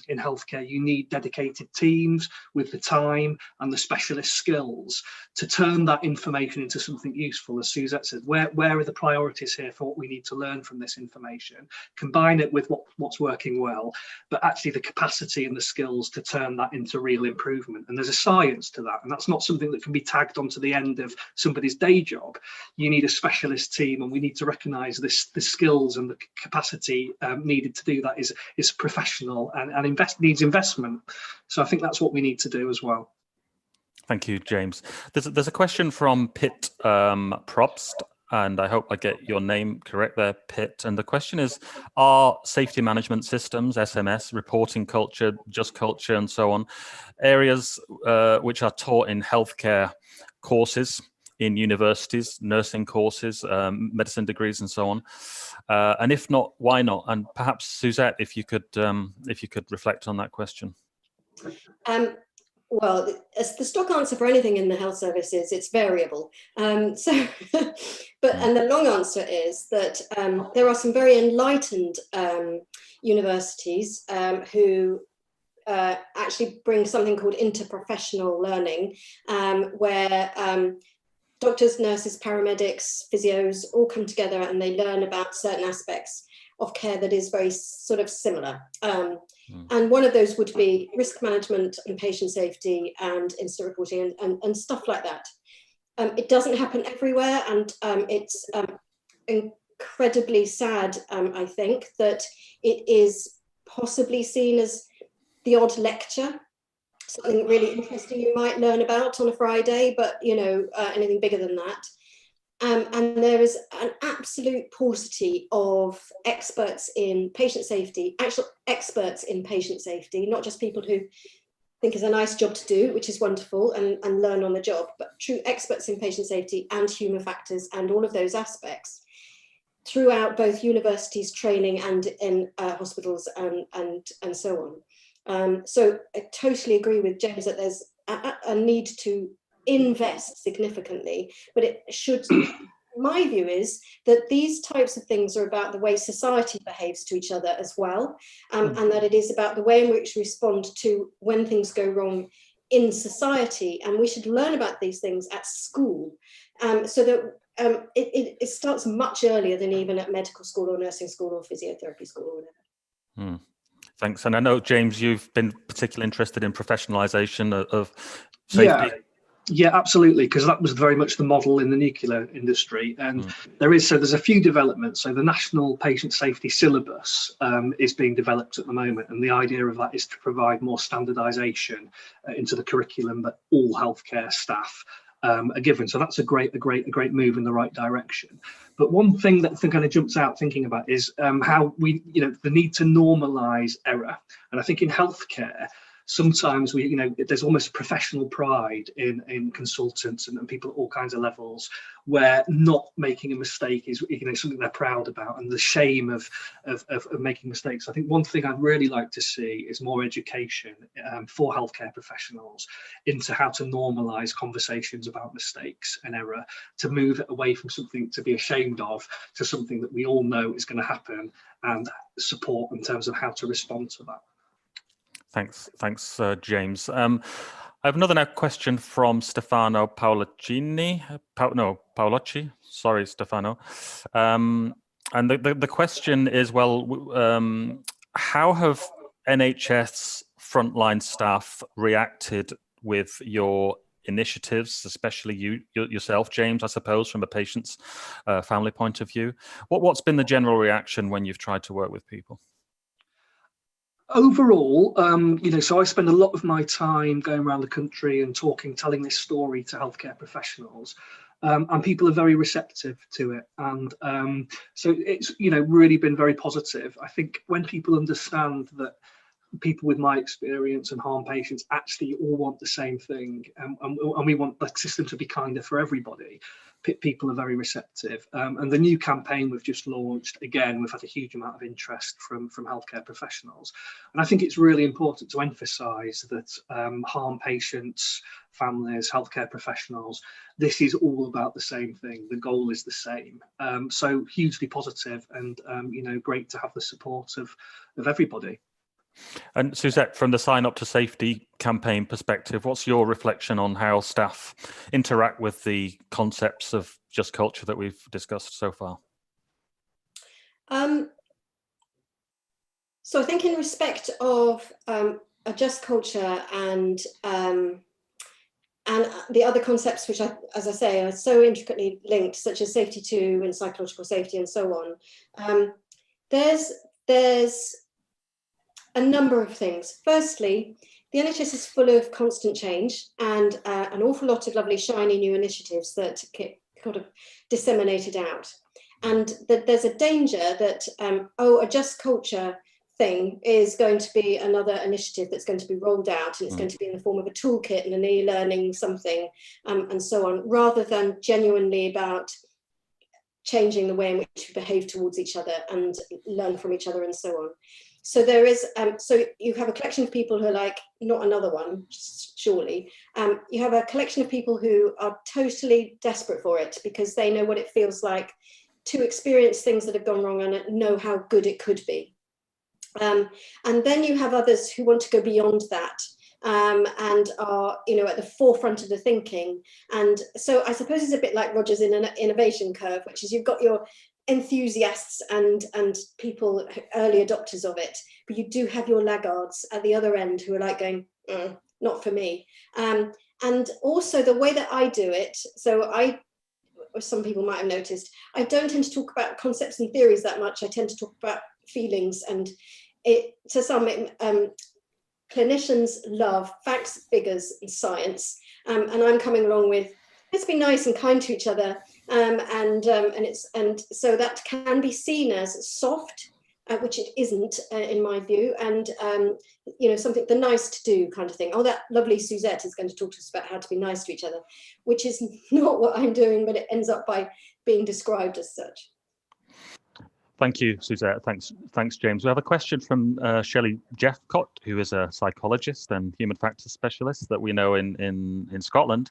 in healthcare, you need dedicated teams with the time and the specialist skills to turn that information into something useful. As Suzette said, where are the priorities here for what we need to learn from this information, combine it with what's working well, but actually the capacity and the skills to turn that into real improvement. And there's a science to that, and that's not something that can be tagged onto the end of somebody's day job. You need a specialist team, and we need to recognise the skills and the capacity needed to do that is professional and needs investment. So I think that's what we need to do as well. Thank you, James. There's a question from Pitt Probst, and I hope I get your name correct there, Pitt. And the question is, are safety management systems, SMS, reporting culture, just culture, and so on, areas which are taught in healthcare courses, in universities, nursing courses, medicine degrees, and so on? And if not, why not? And perhaps Suzette, if you could reflect on that question. Well, as the stock answer for anything in the health service is it's variable. And the long answer is that there are some very enlightened universities who actually bring something called interprofessional learning, where doctors, nurses, paramedics, physios all come together and they learn about certain aspects of care that is very sort of similar. And one of those would be risk management and patient safety and incident reporting and stuff like that. It doesn't happen everywhere, and it's incredibly sad, I think, that it is possibly seen as the odd lecture, something really interesting you might learn about on a Friday, but you know, anything bigger than that. And there is an absolute paucity of experts in patient safety, actual experts in patient safety, not just people who think it's a nice job to do, which is wonderful, and learn on the job, but true experts in patient safety and human factors and all of those aspects throughout both universities, training, and in hospitals and so on. So I totally agree with James that there's a need to invest significantly, but it should, my view is that these types of things are about the way society behaves to each other as well, and that it is about the way in which we respond to when things go wrong in society, and we should learn about these things at school, so that it starts much earlier than even at medical school or nursing school or physiotherapy school or whatever. Thanks. And I know, James, you've been particularly interested in professionalisation of safety. Yeah, absolutely, because that was very much the model in the nuclear industry. And there's a few developments. So the National Patient Safety Syllabus is being developed at the moment. And the idea of that is to provide more standardisation into the curriculum that all healthcare staff are given. So that's a great move in the right direction. But one thing that kind of jumps out thinking about is how we, the need to normalise error. And I think in healthcare, sometimes there's almost professional pride in consultants and people at all kinds of levels, where not making a mistake is something they're proud about, and the shame of making mistakes. I think one thing I'd really like to see is more education for healthcare professionals into how to normalise conversations about mistakes and error, to move it away from something to be ashamed of to something that we all know is going to happen, and support in terms of how to respond to that. Thanks, James. I have another question from Stefano Paolacci. Sorry, Stefano. And the question is, how have NHS frontline staff reacted with your initiatives, especially yourself, James, I suppose, from a patient's family point of view? What's been the general reaction when you've tried to work with people? Overall, so I spend a lot of my time going around the country and telling this story to healthcare professionals, and people are very receptive to it. And so it's, really been very positive. I think when people understand that people with my experience and harm patients actually all want the same thing, and we want the system to be kinder for everybody, people are very receptive. And the new campaign we've just launched, again, we've had a huge amount of interest from healthcare professionals. And I think it's really important to emphasise that harm patients, families, healthcare professionals, this is all about the same thing. The goal is the same. So hugely positive, and great to have the support of everybody. And Suzette, from the Sign Up to Safety campaign perspective, what's your reflection on how staff interact with the concepts of Just Culture that we've discussed so far? So I think in respect of a Just Culture and the other concepts, which, as I say, are so intricately linked, such as safety 2 and psychological safety and so on, there's a number of things. Firstly, the NHS is full of constant change and an awful lot of lovely, shiny new initiatives that get kind of disseminated out. And that there's a danger that, a Just Culture thing is going to be another initiative that's going to be rolled out, and it's going to be in the form of a toolkit and an e-learning something, and so on, rather than genuinely about changing the way in which we behave towards each other and learn from each other and so on. So there is, so you have a collection of people who are like, not another one, surely. You have a collection of people who are totally desperate for it because they know what it feels like to experience things that have gone wrong and know how good it could be. And then you have others who want to go beyond that and are, at the forefront of the thinking. And so I suppose it's a bit like Roger's innovation curve, which is you've got your enthusiasts and people, early adopters of it, but you do have your laggards at the other end who are like going, not for me. And also the way that I do it, so some people might have noticed, I don't tend to talk about concepts and theories that much. I tend to talk about feelings, and clinicians love facts, figures, and science, and I'm coming along with, let's be nice and kind to each other, and so that can be seen as soft, which it isn't in my view, and something, the nice to do kind of thing. Oh, that lovely Suzette is going to talk to us about how to be nice to each other, which is not what I'm doing, but it ends up by being described as such. Thank you, Suzette. Thanks, James. We have a question from Shelley Jeffcott, who is a psychologist and human factors specialist that we know in Scotland.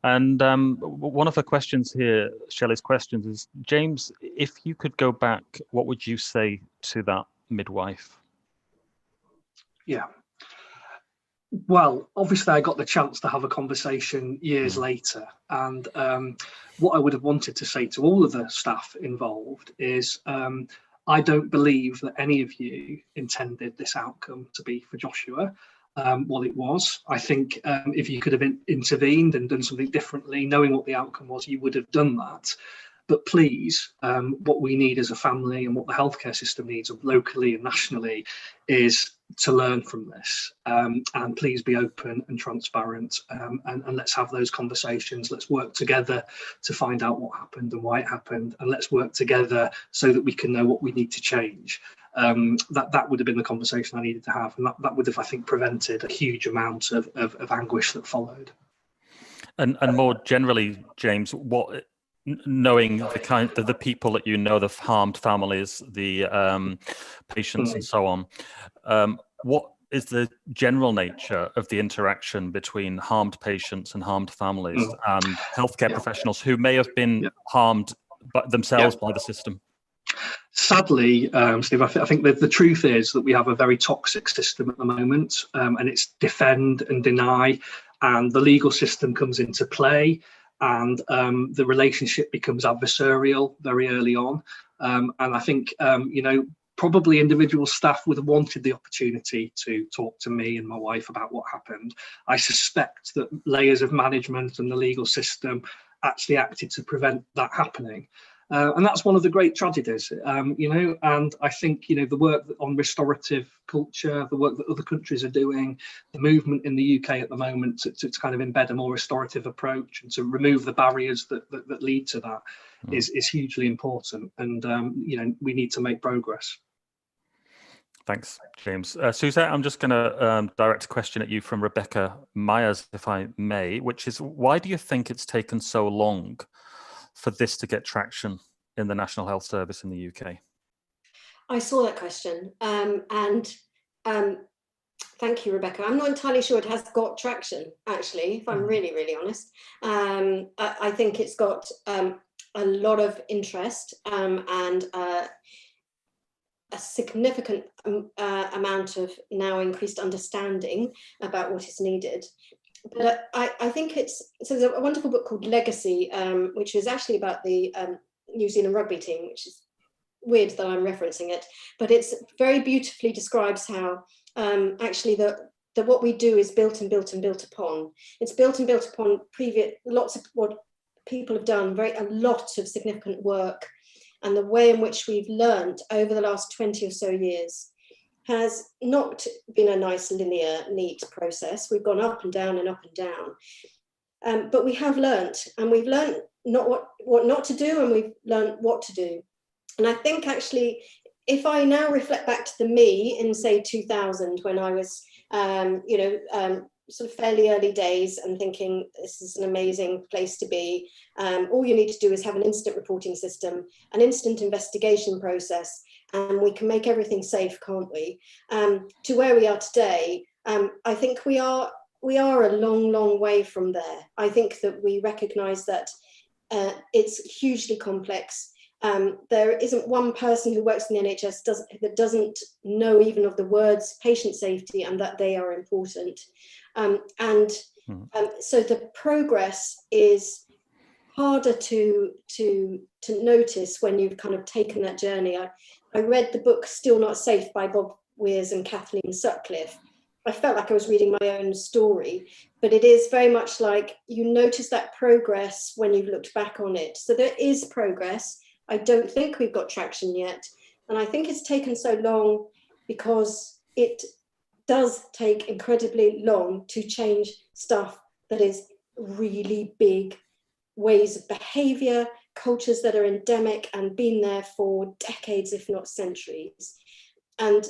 And one of her questions here, Shelley's questions, is, James, if you could go back, what would you say to that midwife? Yeah. Well, obviously I got the chance to have a conversation years later, and what I would have wanted to say to all of the staff involved is I don't believe that any of you intended this outcome to be for Joshua. What it was. I think if you could have intervened and done something differently, knowing what the outcome was, you would have done that. But please, what we need as a family and what the healthcare system needs locally and nationally is to learn from this. And please be open and transparent, and let's have those conversations. Let's work together to find out what happened and why it happened, and let's work together so that we can know what we need to change. that would have been the conversation I needed to have, and that would have, I think, prevented a huge amount of anguish that followed. And more generally, James, what, knowing the people that you know, the harmed families, the patients, and so on, what is the general nature of the interaction between harmed patients and harmed families and healthcare professionals who may have been harmed themselves by the system? Sadly, Steve, I think that the truth is that we have a very toxic system at the moment, and it's defend and deny, and the legal system comes into play, and the relationship becomes adversarial very early on. And I think, probably individual staff would have wanted the opportunity to talk to me and my wife about what happened. I suspect that layers of management and the legal system actually acted to prevent that happening. And that's one of the great tragedies, and I think, the work on restorative culture, the work that other countries are doing, the movement in the UK at the moment to kind of embed a more restorative approach and to remove the barriers that lead to that is hugely important. And, we need to make progress. Thanks, James. Suzette, I'm just going to direct a question at you from Rebecca Myers, if I may, which is, why do you think it's taken so long for this to get traction in the National Health Service in the UK? I saw that question, and thank you, Rebecca. I'm not entirely sure it has got traction, actually, if I'm really, really honest. I think it's got a lot of interest and a significant amount of now increased understanding about what is needed. But I think there's a wonderful book called Legacy, which is actually about the New Zealand rugby team, which is weird that I'm referencing it, but it's very beautifully describes how actually what we do is built and built and built upon. It's built and built upon lots of what people have done, a lot of significant work, and the way in which we've learned over the last 20 or so years has not been a nice, linear, neat process. We've gone up and down and up and down. But we have learned, and we've learned not what not to do, and we've learned what to do. And I think actually, if I now reflect back to the me in, say, 2000, when I was, sort of fairly early days and thinking this is an amazing place to be, all you need to do is have an incident reporting system, an instant investigation process, and we can make everything safe, can't we? To where we are today, I think we are a long, long way from there. I think that we recognise that it's hugely complex. There isn't one person who works in the NHS that doesn't know even of the words patient safety and that they are important. So the progress is harder to notice when you've kind of taken that journey. I read the book Still Not Safe by Bob Weers and Kathleen Sutcliffe. I felt like I was reading my own story, but it is very much like you notice that progress when you've looked back on it. So there is progress. I don't think we've got traction yet. And I think it's taken so long because it does take incredibly long to change stuff that is really big ways of behavior, cultures that are endemic and been there for decades, if not centuries. And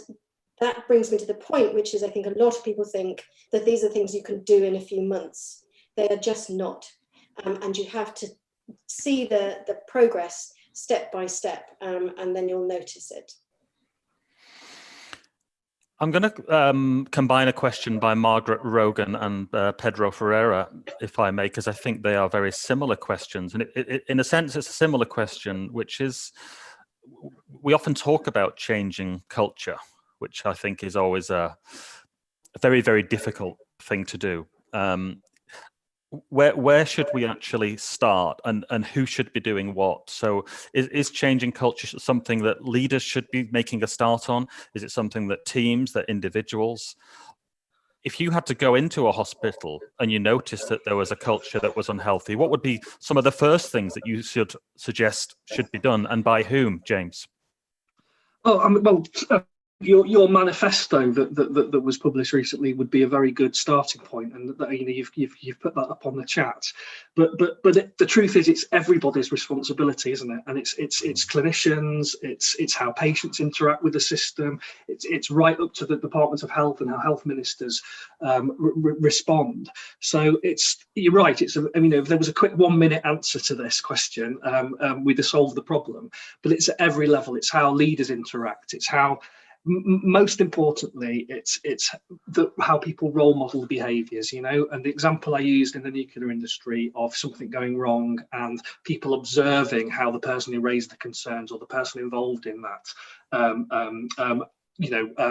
that brings me to the point, which is I think a lot of people think that these are things you can do in a few months. They are just not. And you have to see the progress step by step, and then you'll notice it. I'm going to combine a question by Margaret Rogan and Pedro Ferreira, if I may, because I think they are very similar questions. And in a sense, it's a similar question, which is, we often talk about changing culture, which I think is always a very, very difficult thing to do. Where should we actually start, and who should be doing what? So is changing culture something that leaders should be making a start on? Is it something that teams, that individuals? If you had to go into a hospital and you noticed that there was a culture that was unhealthy, what would be some of the first things that you should suggest should be done, and by whom, James? your manifesto that was published recently would be a very good starting point, and you've put that up on the chat. But the truth is, it's everybody's responsibility, isn't it? And it's clinicians, it's how patients interact with the system, it's right up to the Department of Health and how health ministers respond. So you're right. If there was a quick 1 minute answer to this question, we'd have solved the problem. But it's at every level. It's how leaders interact. It's how most importantly, it's how people role model behaviours, and the example I used in the nuclear industry of something going wrong and people observing how the person who raised the concerns or the person involved in that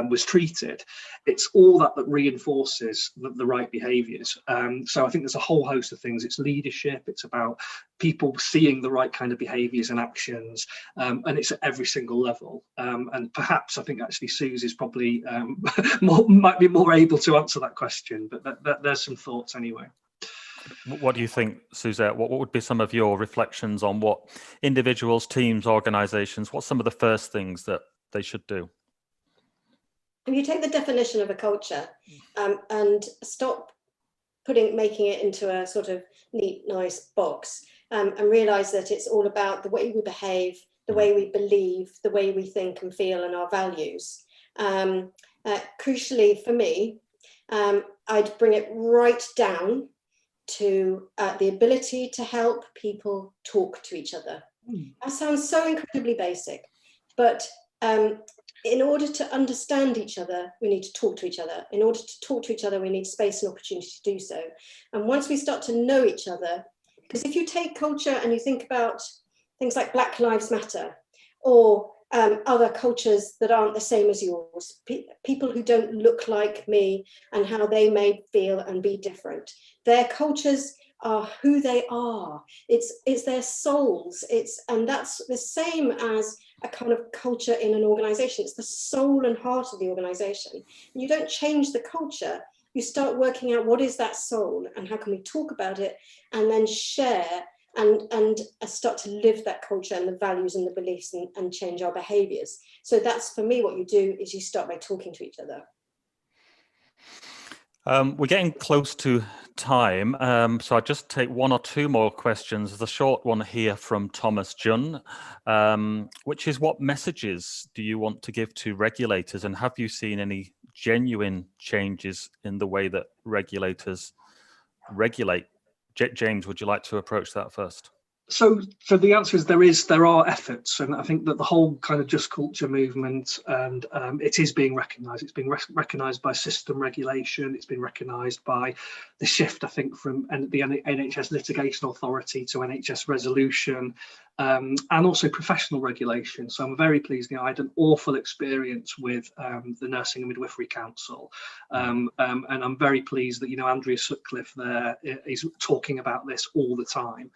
was treated. It's all that reinforces the right behaviours. So I think there's a whole host of things. It's leadership. It's about people seeing the right kind of behaviours and actions, and it's at every single level. And perhaps I think actually Suze is probably might be more able to answer that question. But there's some thoughts anyway. What do you think, Suzette? What would be some of your reflections on what individuals, teams, organisations? What's some of the first things that they should do? If you take the definition of a culture and stop making it into a sort of neat, nice box, and realise that it's all about the way we behave, the way we believe, the way we think and feel, and our values. Crucially for me, I'd bring it right down to the ability to help people talk to each other. That sounds so incredibly basic, but in order to understand each other, we need to talk to each other. In order to talk to each other, we need space and opportunity to do so. And once we start to know each other, because if you take culture and you think about things like Black Lives Matter or other cultures that aren't the same as yours, people who don't look like me and how they may feel and be different, their cultures are who they are. It's their souls. And that's the same as a kind of culture in an organization. It's the soul and heart of the organization. You don't change the culture. You start working out what is that soul and how can we talk about it and then share and start to live that culture and the values and the beliefs and change our behaviors. So that's, for me, what you do is you start by talking to each other. We're getting close to time, so I'll just take one or two more questions. There's a short one here from Thomas Junn, which is, what messages do you want to give to regulators, and have you seen any genuine changes in the way that regulators regulate? James, would you like to approach that first? So the answer is there are efforts, and I think that the whole kind of just culture movement, and it is being recognised. It's being recognised by system regulation. It's been recognised by the shift, I think, from the NHS Litigation Authority to NHS Resolution, and also professional regulation. So I'm very pleased. I had an awful experience with the Nursing and Midwifery Council, and I'm very pleased that Andrea Sutcliffe there is talking about this all the time.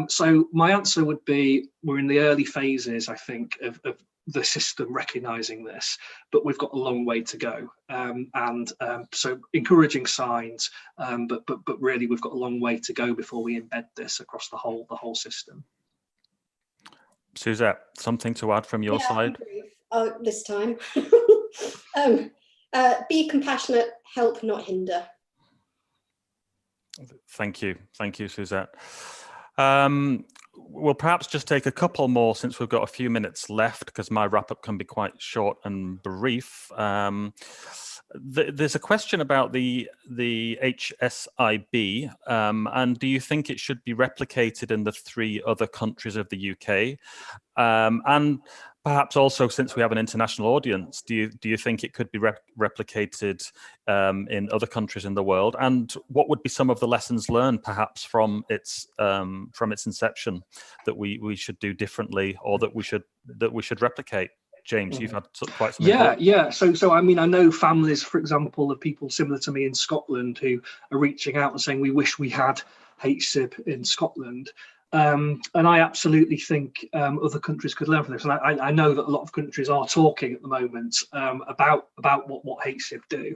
So my answer would be, we're in the early phases, I think, of the system recognising this, but we've got a long way to go. So encouraging signs, but really we've got a long way to go before we embed this across the whole system. Suzette, something to add from your side? This time. Be compassionate, help, not hinder. Thank you, Suzette. We'll perhaps just take a couple more since we've got a few minutes left, because my wrap-up can be quite short and brief. There's a question about the HSIB, and do you think it should be replicated in the 3 other countries of the UK? And perhaps also, since we have an international audience, do you think it could be replicated in other countries in the world? And what would be some of the lessons learned, perhaps from its inception, that we should do differently, or that we should replicate? James, you've had quite some involvement. Yeah. So I mean, I know families, for example, of people similar to me in Scotland who are reaching out and saying, we wish we had HSIB in Scotland. And I absolutely think other countries could learn from this. And I know that a lot of countries are talking at the moment about what HSIB do.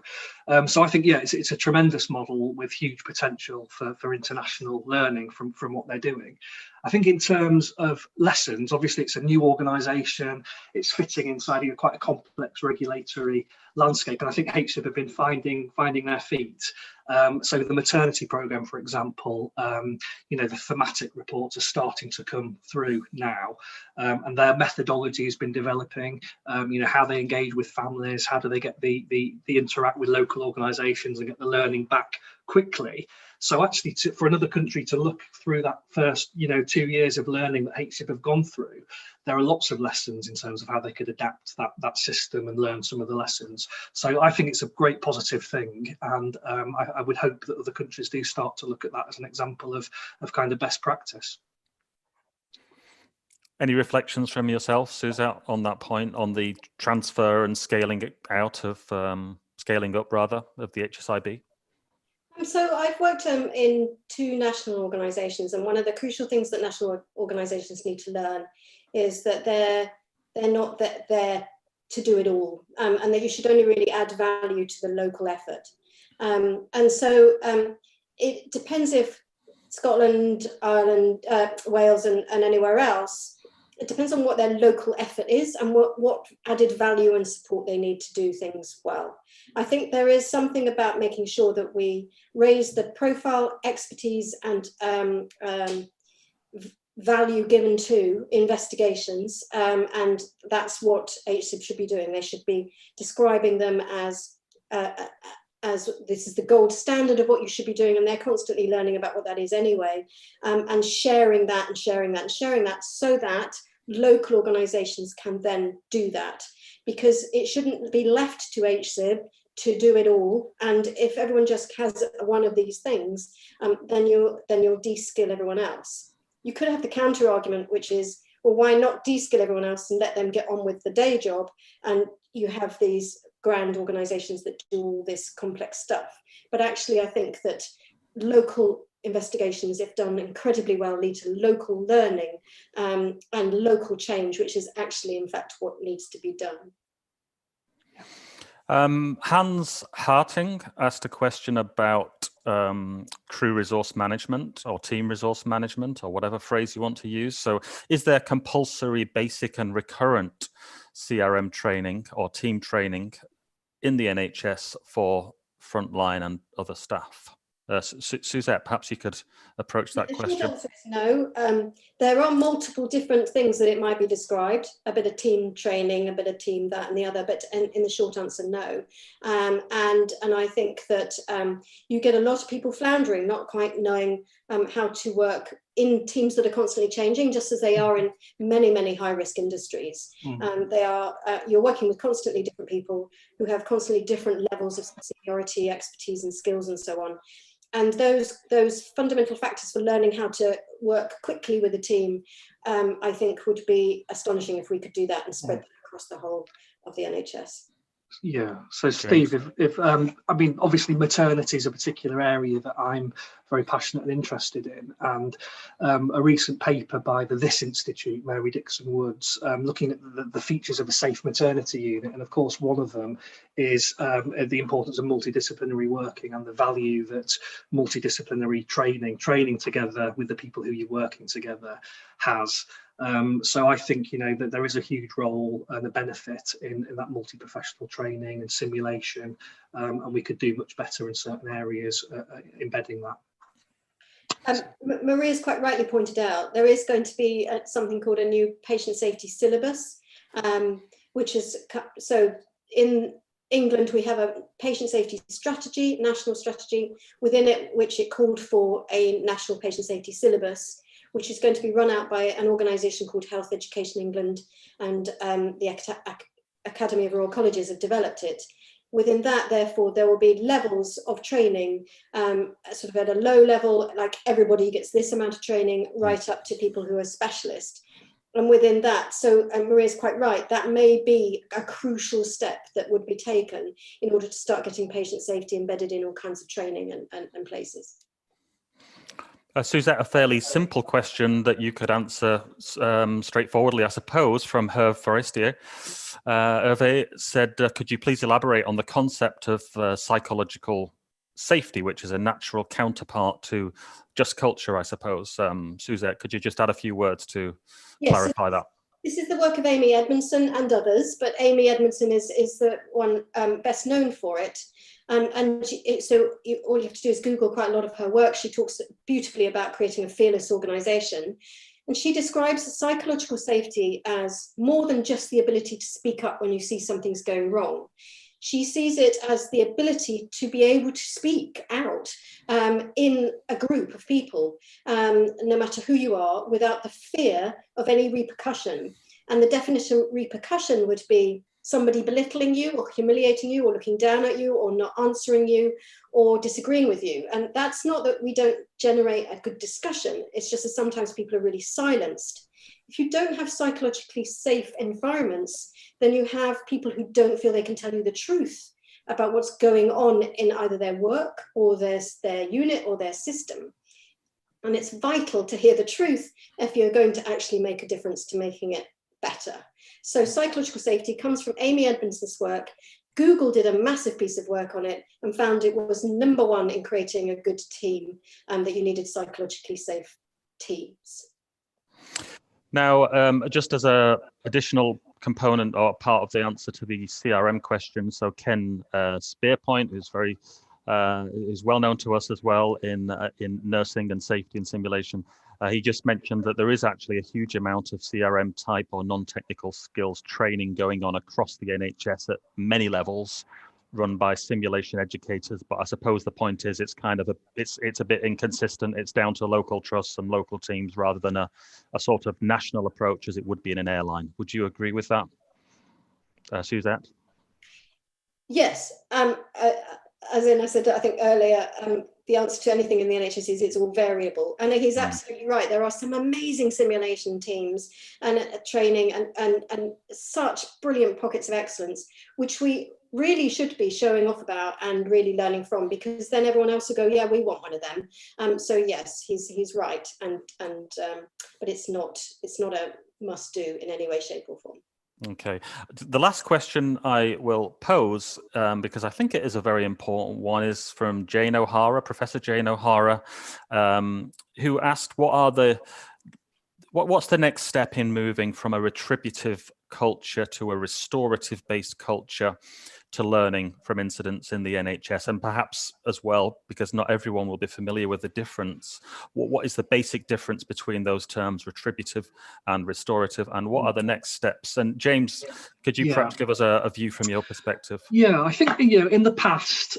So I think, it's a tremendous model with huge potential for international learning from what they're doing. I think in terms of lessons, obviously it's a new organisation, it's fitting inside quite a complex regulatory landscape, and I think HSIP have been finding their feet. So the maternity programme, for example, the thematic reports are starting to come through now, and their methodology has been developing. How they engage with families, how do they get the interact with local organisations and get the learning back quickly. So actually, for another country to look through that first 2 years of learning that HSIP have gone through, there are lots of lessons in terms of how they could adapt that system and learn some of the lessons. So I think it's a great positive thing, and I would hope that other countries do start to look at that as an example of kind of best practice. Any reflections from yourself, Suzette, on that point, on the transfer and scaling up rather of the HSIB? So I've worked in 2 national organisations, and one of the crucial things that national organisations need to learn is that they're not there to do it all, and that you should only really add value to the local effort. And so it depends if Scotland, Ireland, Wales, and anywhere else. It depends on what their local effort is and what added value and support they need to do things well. I think there is something about making sure that we raise the profile, expertise, and value given to investigations, and that's what HSIP should be doing. They should be describing them as this is the gold standard of what you should be doing, and they're constantly learning about what that is anyway, and sharing that so that local organisations can then do that, because it shouldn't be left to HSIP to do it all. And if everyone just has one of these things, then you'll de-skill everyone else. You could have the counter argument, which is, well, why not de-skill everyone else and let them get on with the day job? And you have these grand organisations that do all this complex stuff. But actually, I think that local investigations, if done incredibly well, lead to local learning and local change, which is actually, in fact, what needs to be done. Hans Harting asked a question about crew resource management or team resource management, or whatever phrase you want to use. So is there compulsory, basic and recurrent CRM training or team training in the NHS for frontline and other staff? Suzette, perhaps you could approach that question. The short answer is no. There are multiple different things that it might be described, a bit of team training, a bit of team that and the other, but in the short answer, no. And I think that you get a lot of people floundering, not quite knowing how to work in teams that are constantly changing, just as they are in many, many high-risk industries. You're working with constantly different people who have constantly different levels of seniority, expertise and skills and so on. And those fundamental factors for learning how to work quickly with a team, I think would be astonishing if we could do that and spread that across the whole of the NHS. Yeah. So Steve, if I mean, obviously maternity is a particular area that I'm very passionate and interested in, and a recent paper by the This Institute, Mary Dixon Woods, looking at the features of a safe maternity unit, and of course one of them is the importance of multidisciplinary working and the value that multidisciplinary training together with the people who you're working together has. So I think that there is a huge role and a benefit in that multi-professional training and simulation, and we could do much better in certain areas embedding that. Maria's quite rightly pointed out there is going to be something called a new patient safety syllabus, which is so in England we have a patient safety strategy, national strategy, within it which it called for a national patient safety syllabus, which is going to be run out by an organisation called Health Education England, and the Academy of Royal Colleges have developed it. Within that, therefore, there will be levels of training, sort of at a low level, like everybody gets this amount of training, right up to people who are specialists. And within that, so Maria's quite right, that may be a crucial step that would be taken in order to start getting patient safety embedded in all kinds of training and places. Suzette, a fairly simple question that you could answer straightforwardly, I suppose, from Hervé Forestier. Hervé said, could you please elaborate on the concept of psychological safety, which is a natural counterpart to Just Culture, I suppose. Suzette, could you just add a few words to clarify that? This is the work of Amy Edmondson and others, but Amy Edmondson is the one best known for it. So all you have to do is Google quite a lot of her work. She talks beautifully about creating a fearless organization. And she describes psychological safety as more than just the ability to speak up when you see something's going wrong. She sees it as the ability to be able to speak out in a group of people, no matter who you are, without the fear of any repercussion. And the definition of repercussion would be somebody belittling you or humiliating you or looking down at you or not answering you or disagreeing with you. And that's not that we don't generate a good discussion. It's just that sometimes people are really silenced. If you don't have psychologically safe environments, then you have people who don't feel they can tell you the truth about what's going on in either their work or their unit or their system. And it's vital to hear the truth if you're going to actually make a difference to making it better. So psychological safety comes from Amy Edmondson's work. Google did a massive piece of work on it and found it was #1 in creating a good team, and that you needed psychologically safe teams. Now, just as an additional component or part of the answer to the CRM question, so Ken Spearpoint, who's is well known to us as well in nursing and safety and simulation. He just mentioned that there is actually a huge amount of CRM type or non-technical skills training going on across the NHS at many levels, run by simulation educators. But I suppose the point is it's kind of it's a bit inconsistent. It's down to local trusts and local teams rather than a sort of national approach as it would be in an airline. Would you agree with that, Suzette? Yes. As I said, I think earlier, the answer to anything in the NHS is it's all variable. And he's absolutely right. There are some amazing simulation teams and training and such brilliant pockets of excellence, which we really should be showing off about and really learning from, because then everyone else will go, yeah, we want one of them. So yes, he's right. But it's not a must do in any way, shape or form. Okay. The last question I will pose, because I think it is a very important one, is from Jane O'Hara, Professor Jane O'Hara, who asked, what's the next step in moving from a retributive culture to a restorative-based culture to learning from incidents in the NHS, and perhaps as well, because not everyone will be familiar with the difference. What is the basic difference between those terms, retributive and restorative, and what are the next steps? And James, could you perhaps give us a view from your perspective? Yeah, I think, in the past,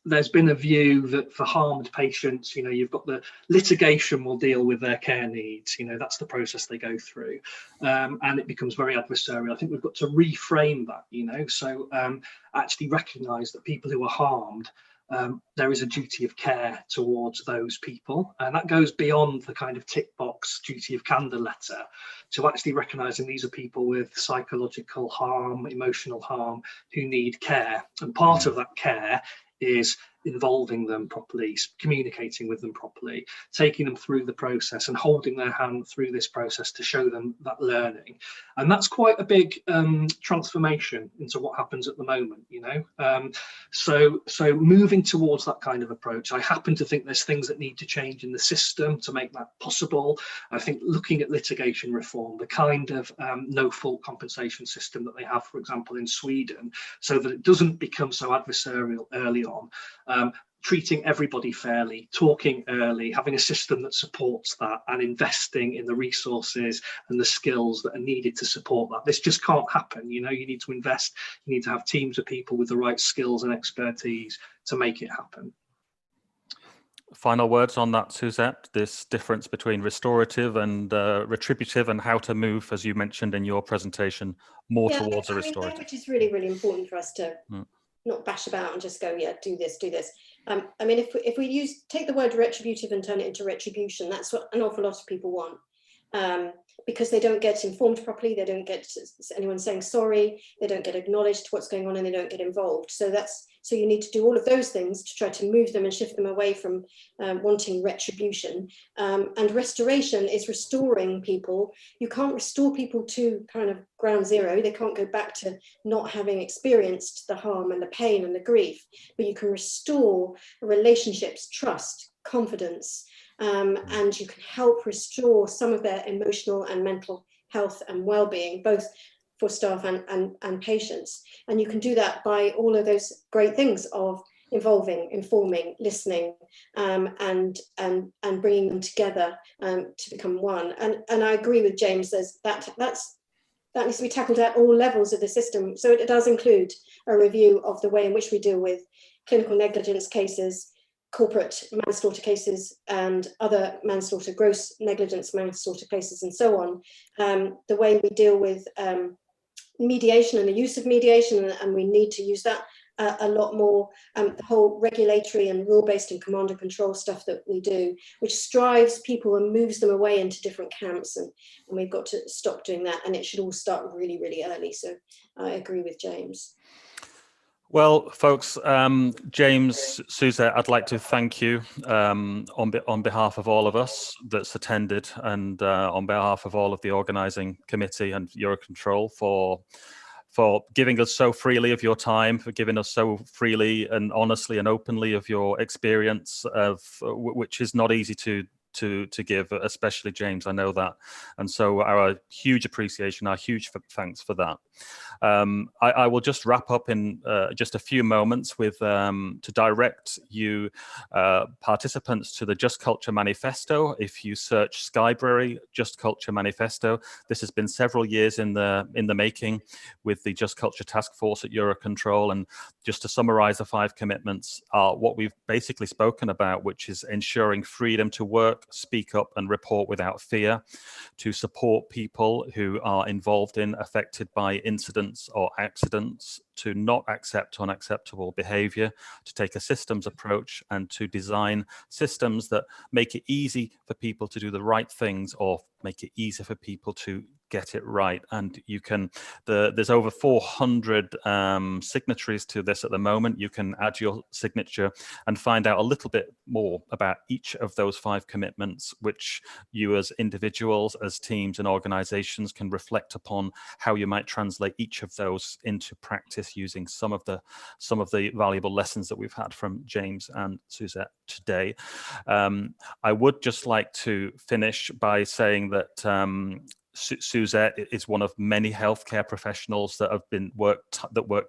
there's been a view that for harmed patients, you've got the litigation will deal with their care needs. That's the process they go through, and it becomes very adversarial. I think we've got to reframe that, so actually recognise that people who are harmed, there is a duty of care towards those people, and that goes beyond the kind of tick box duty of candour letter to actually recognising these are people with psychological harm, emotional harm, who need care, and part of that care is involving them properly, communicating with them properly, taking them through the process and holding their hand through this process to show them that learning. And that's quite a big transformation into what happens at the moment, so moving towards that kind of approach. I happen to think there's things that need to change in the system to make that possible. I think looking at litigation reform, the kind of no fault compensation system that they have, for example, in Sweden, so that it doesn't become so adversarial early on. Treating everybody fairly, talking early, having a system that supports that, and investing in the resources and the skills that are needed to support that. This just can't happen. You need to invest, you need to have teams of people with the right skills and expertise to make it happen. Final words on that, Suzette, this difference between restorative and retributive, and how to move, as you mentioned in your presentation, more towards a restorative. Which is really, really important for us to not bash about and just go, yeah, do this. If we take the word retributive and turn it into retribution, that's what an awful lot of people want, because they don't get informed properly, they don't get anyone saying sorry, they don't get acknowledged what's going on, and they don't get involved. So So you need to do all of those things to try to move them and shift them away from wanting retribution. And restoration is restoring people. You can't restore people to kind of ground zero. They can't go back to not having experienced the harm and the pain and the grief, but you can restore relationships, trust, confidence, and you can help restore some of their emotional and mental health and well-being, both for staff and patients. And you can do that by all of those great things of involving, informing, listening, and bringing them together to become one. And I agree with James. That needs to be tackled at all levels of the system. So it does include a review of the way in which we deal with clinical negligence cases, corporate manslaughter cases, and other manslaughter, gross negligence manslaughter cases, and so on. The way we deal with mediation and the use of mediation, and we need to use that a lot more. The whole regulatory and rule-based and command and control stuff that we do, which strives people and moves them away into different camps, and we've got to stop doing that, and it should all start really, really early. So I agree with James. Well, folks, James, Suzette, I'd like to thank you on behalf of all of us that's attended, and on behalf of all of the organising committee and Eurocontrol for giving us so freely of your time, for giving us so freely and honestly and openly of your experience, of which is not easy to give, especially James, I know that. And so our huge appreciation, our huge thanks for that. I will just wrap up in just a few moments with to direct you participants to the Just Culture Manifesto. If you search Skybrary Just Culture Manifesto, this has been several years in the making with the Just Culture Task Force at Eurocontrol. And just to summarize the 5 commitments are what we've basically spoken about, which is ensuring freedom to work, speak up and report without fear, to support people who are involved in, affected by incidents or accidents, to not accept unacceptable behavior, to take a systems approach, and to design systems that make it easy for people to do the right things or make it easier for people to get it right. And you can, there's over 400 signatories to this at the moment. You can add your signature and find out a little bit more about each of those 5 commitments, which you as individuals, as teams and organizations can reflect upon how you might translate each of those into practice using some of the valuable lessons that we've had from James and Suzette today. I would just like to finish by saying that Suzette is one of many healthcare professionals that have been worked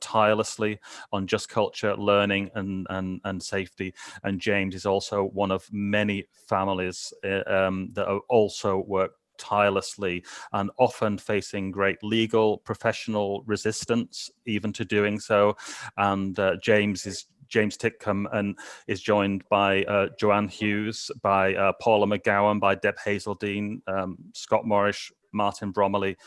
tirelessly on just culture, learning, and safety. And James is also one of many families that have also worked tirelessly and often facing great legal, professional resistance even to doing so. And James Titcombe and is joined by Joanne Hughes, by Paula McGowan, by Deb Hazeldine, Scott Morris, Martin Bromley,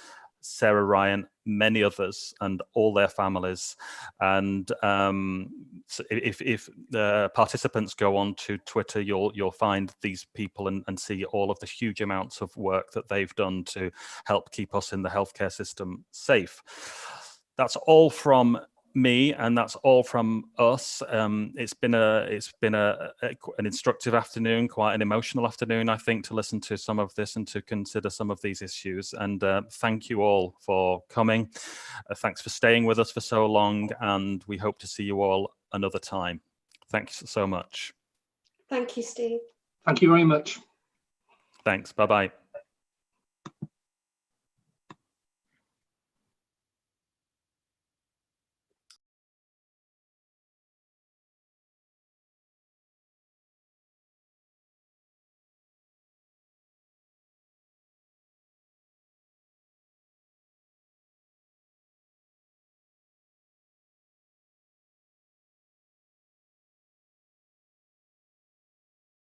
Sarah Ryan, many others, and all their families. And so if the participants go on to Twitter, you'll find these people and see all of the huge amounts of work that they've done to help keep us in the healthcare system safe. That's all from me, and that's all from us. It's been an instructive afternoon, quite an emotional afternoon, I think, to listen to some of this and to consider some of these issues. And thank you all for coming. Thanks for staying with us for so long, and we hope to see you all another time. Thank you so much. Thank you, Steve. Thank you very much. Thanks. Bye-bye.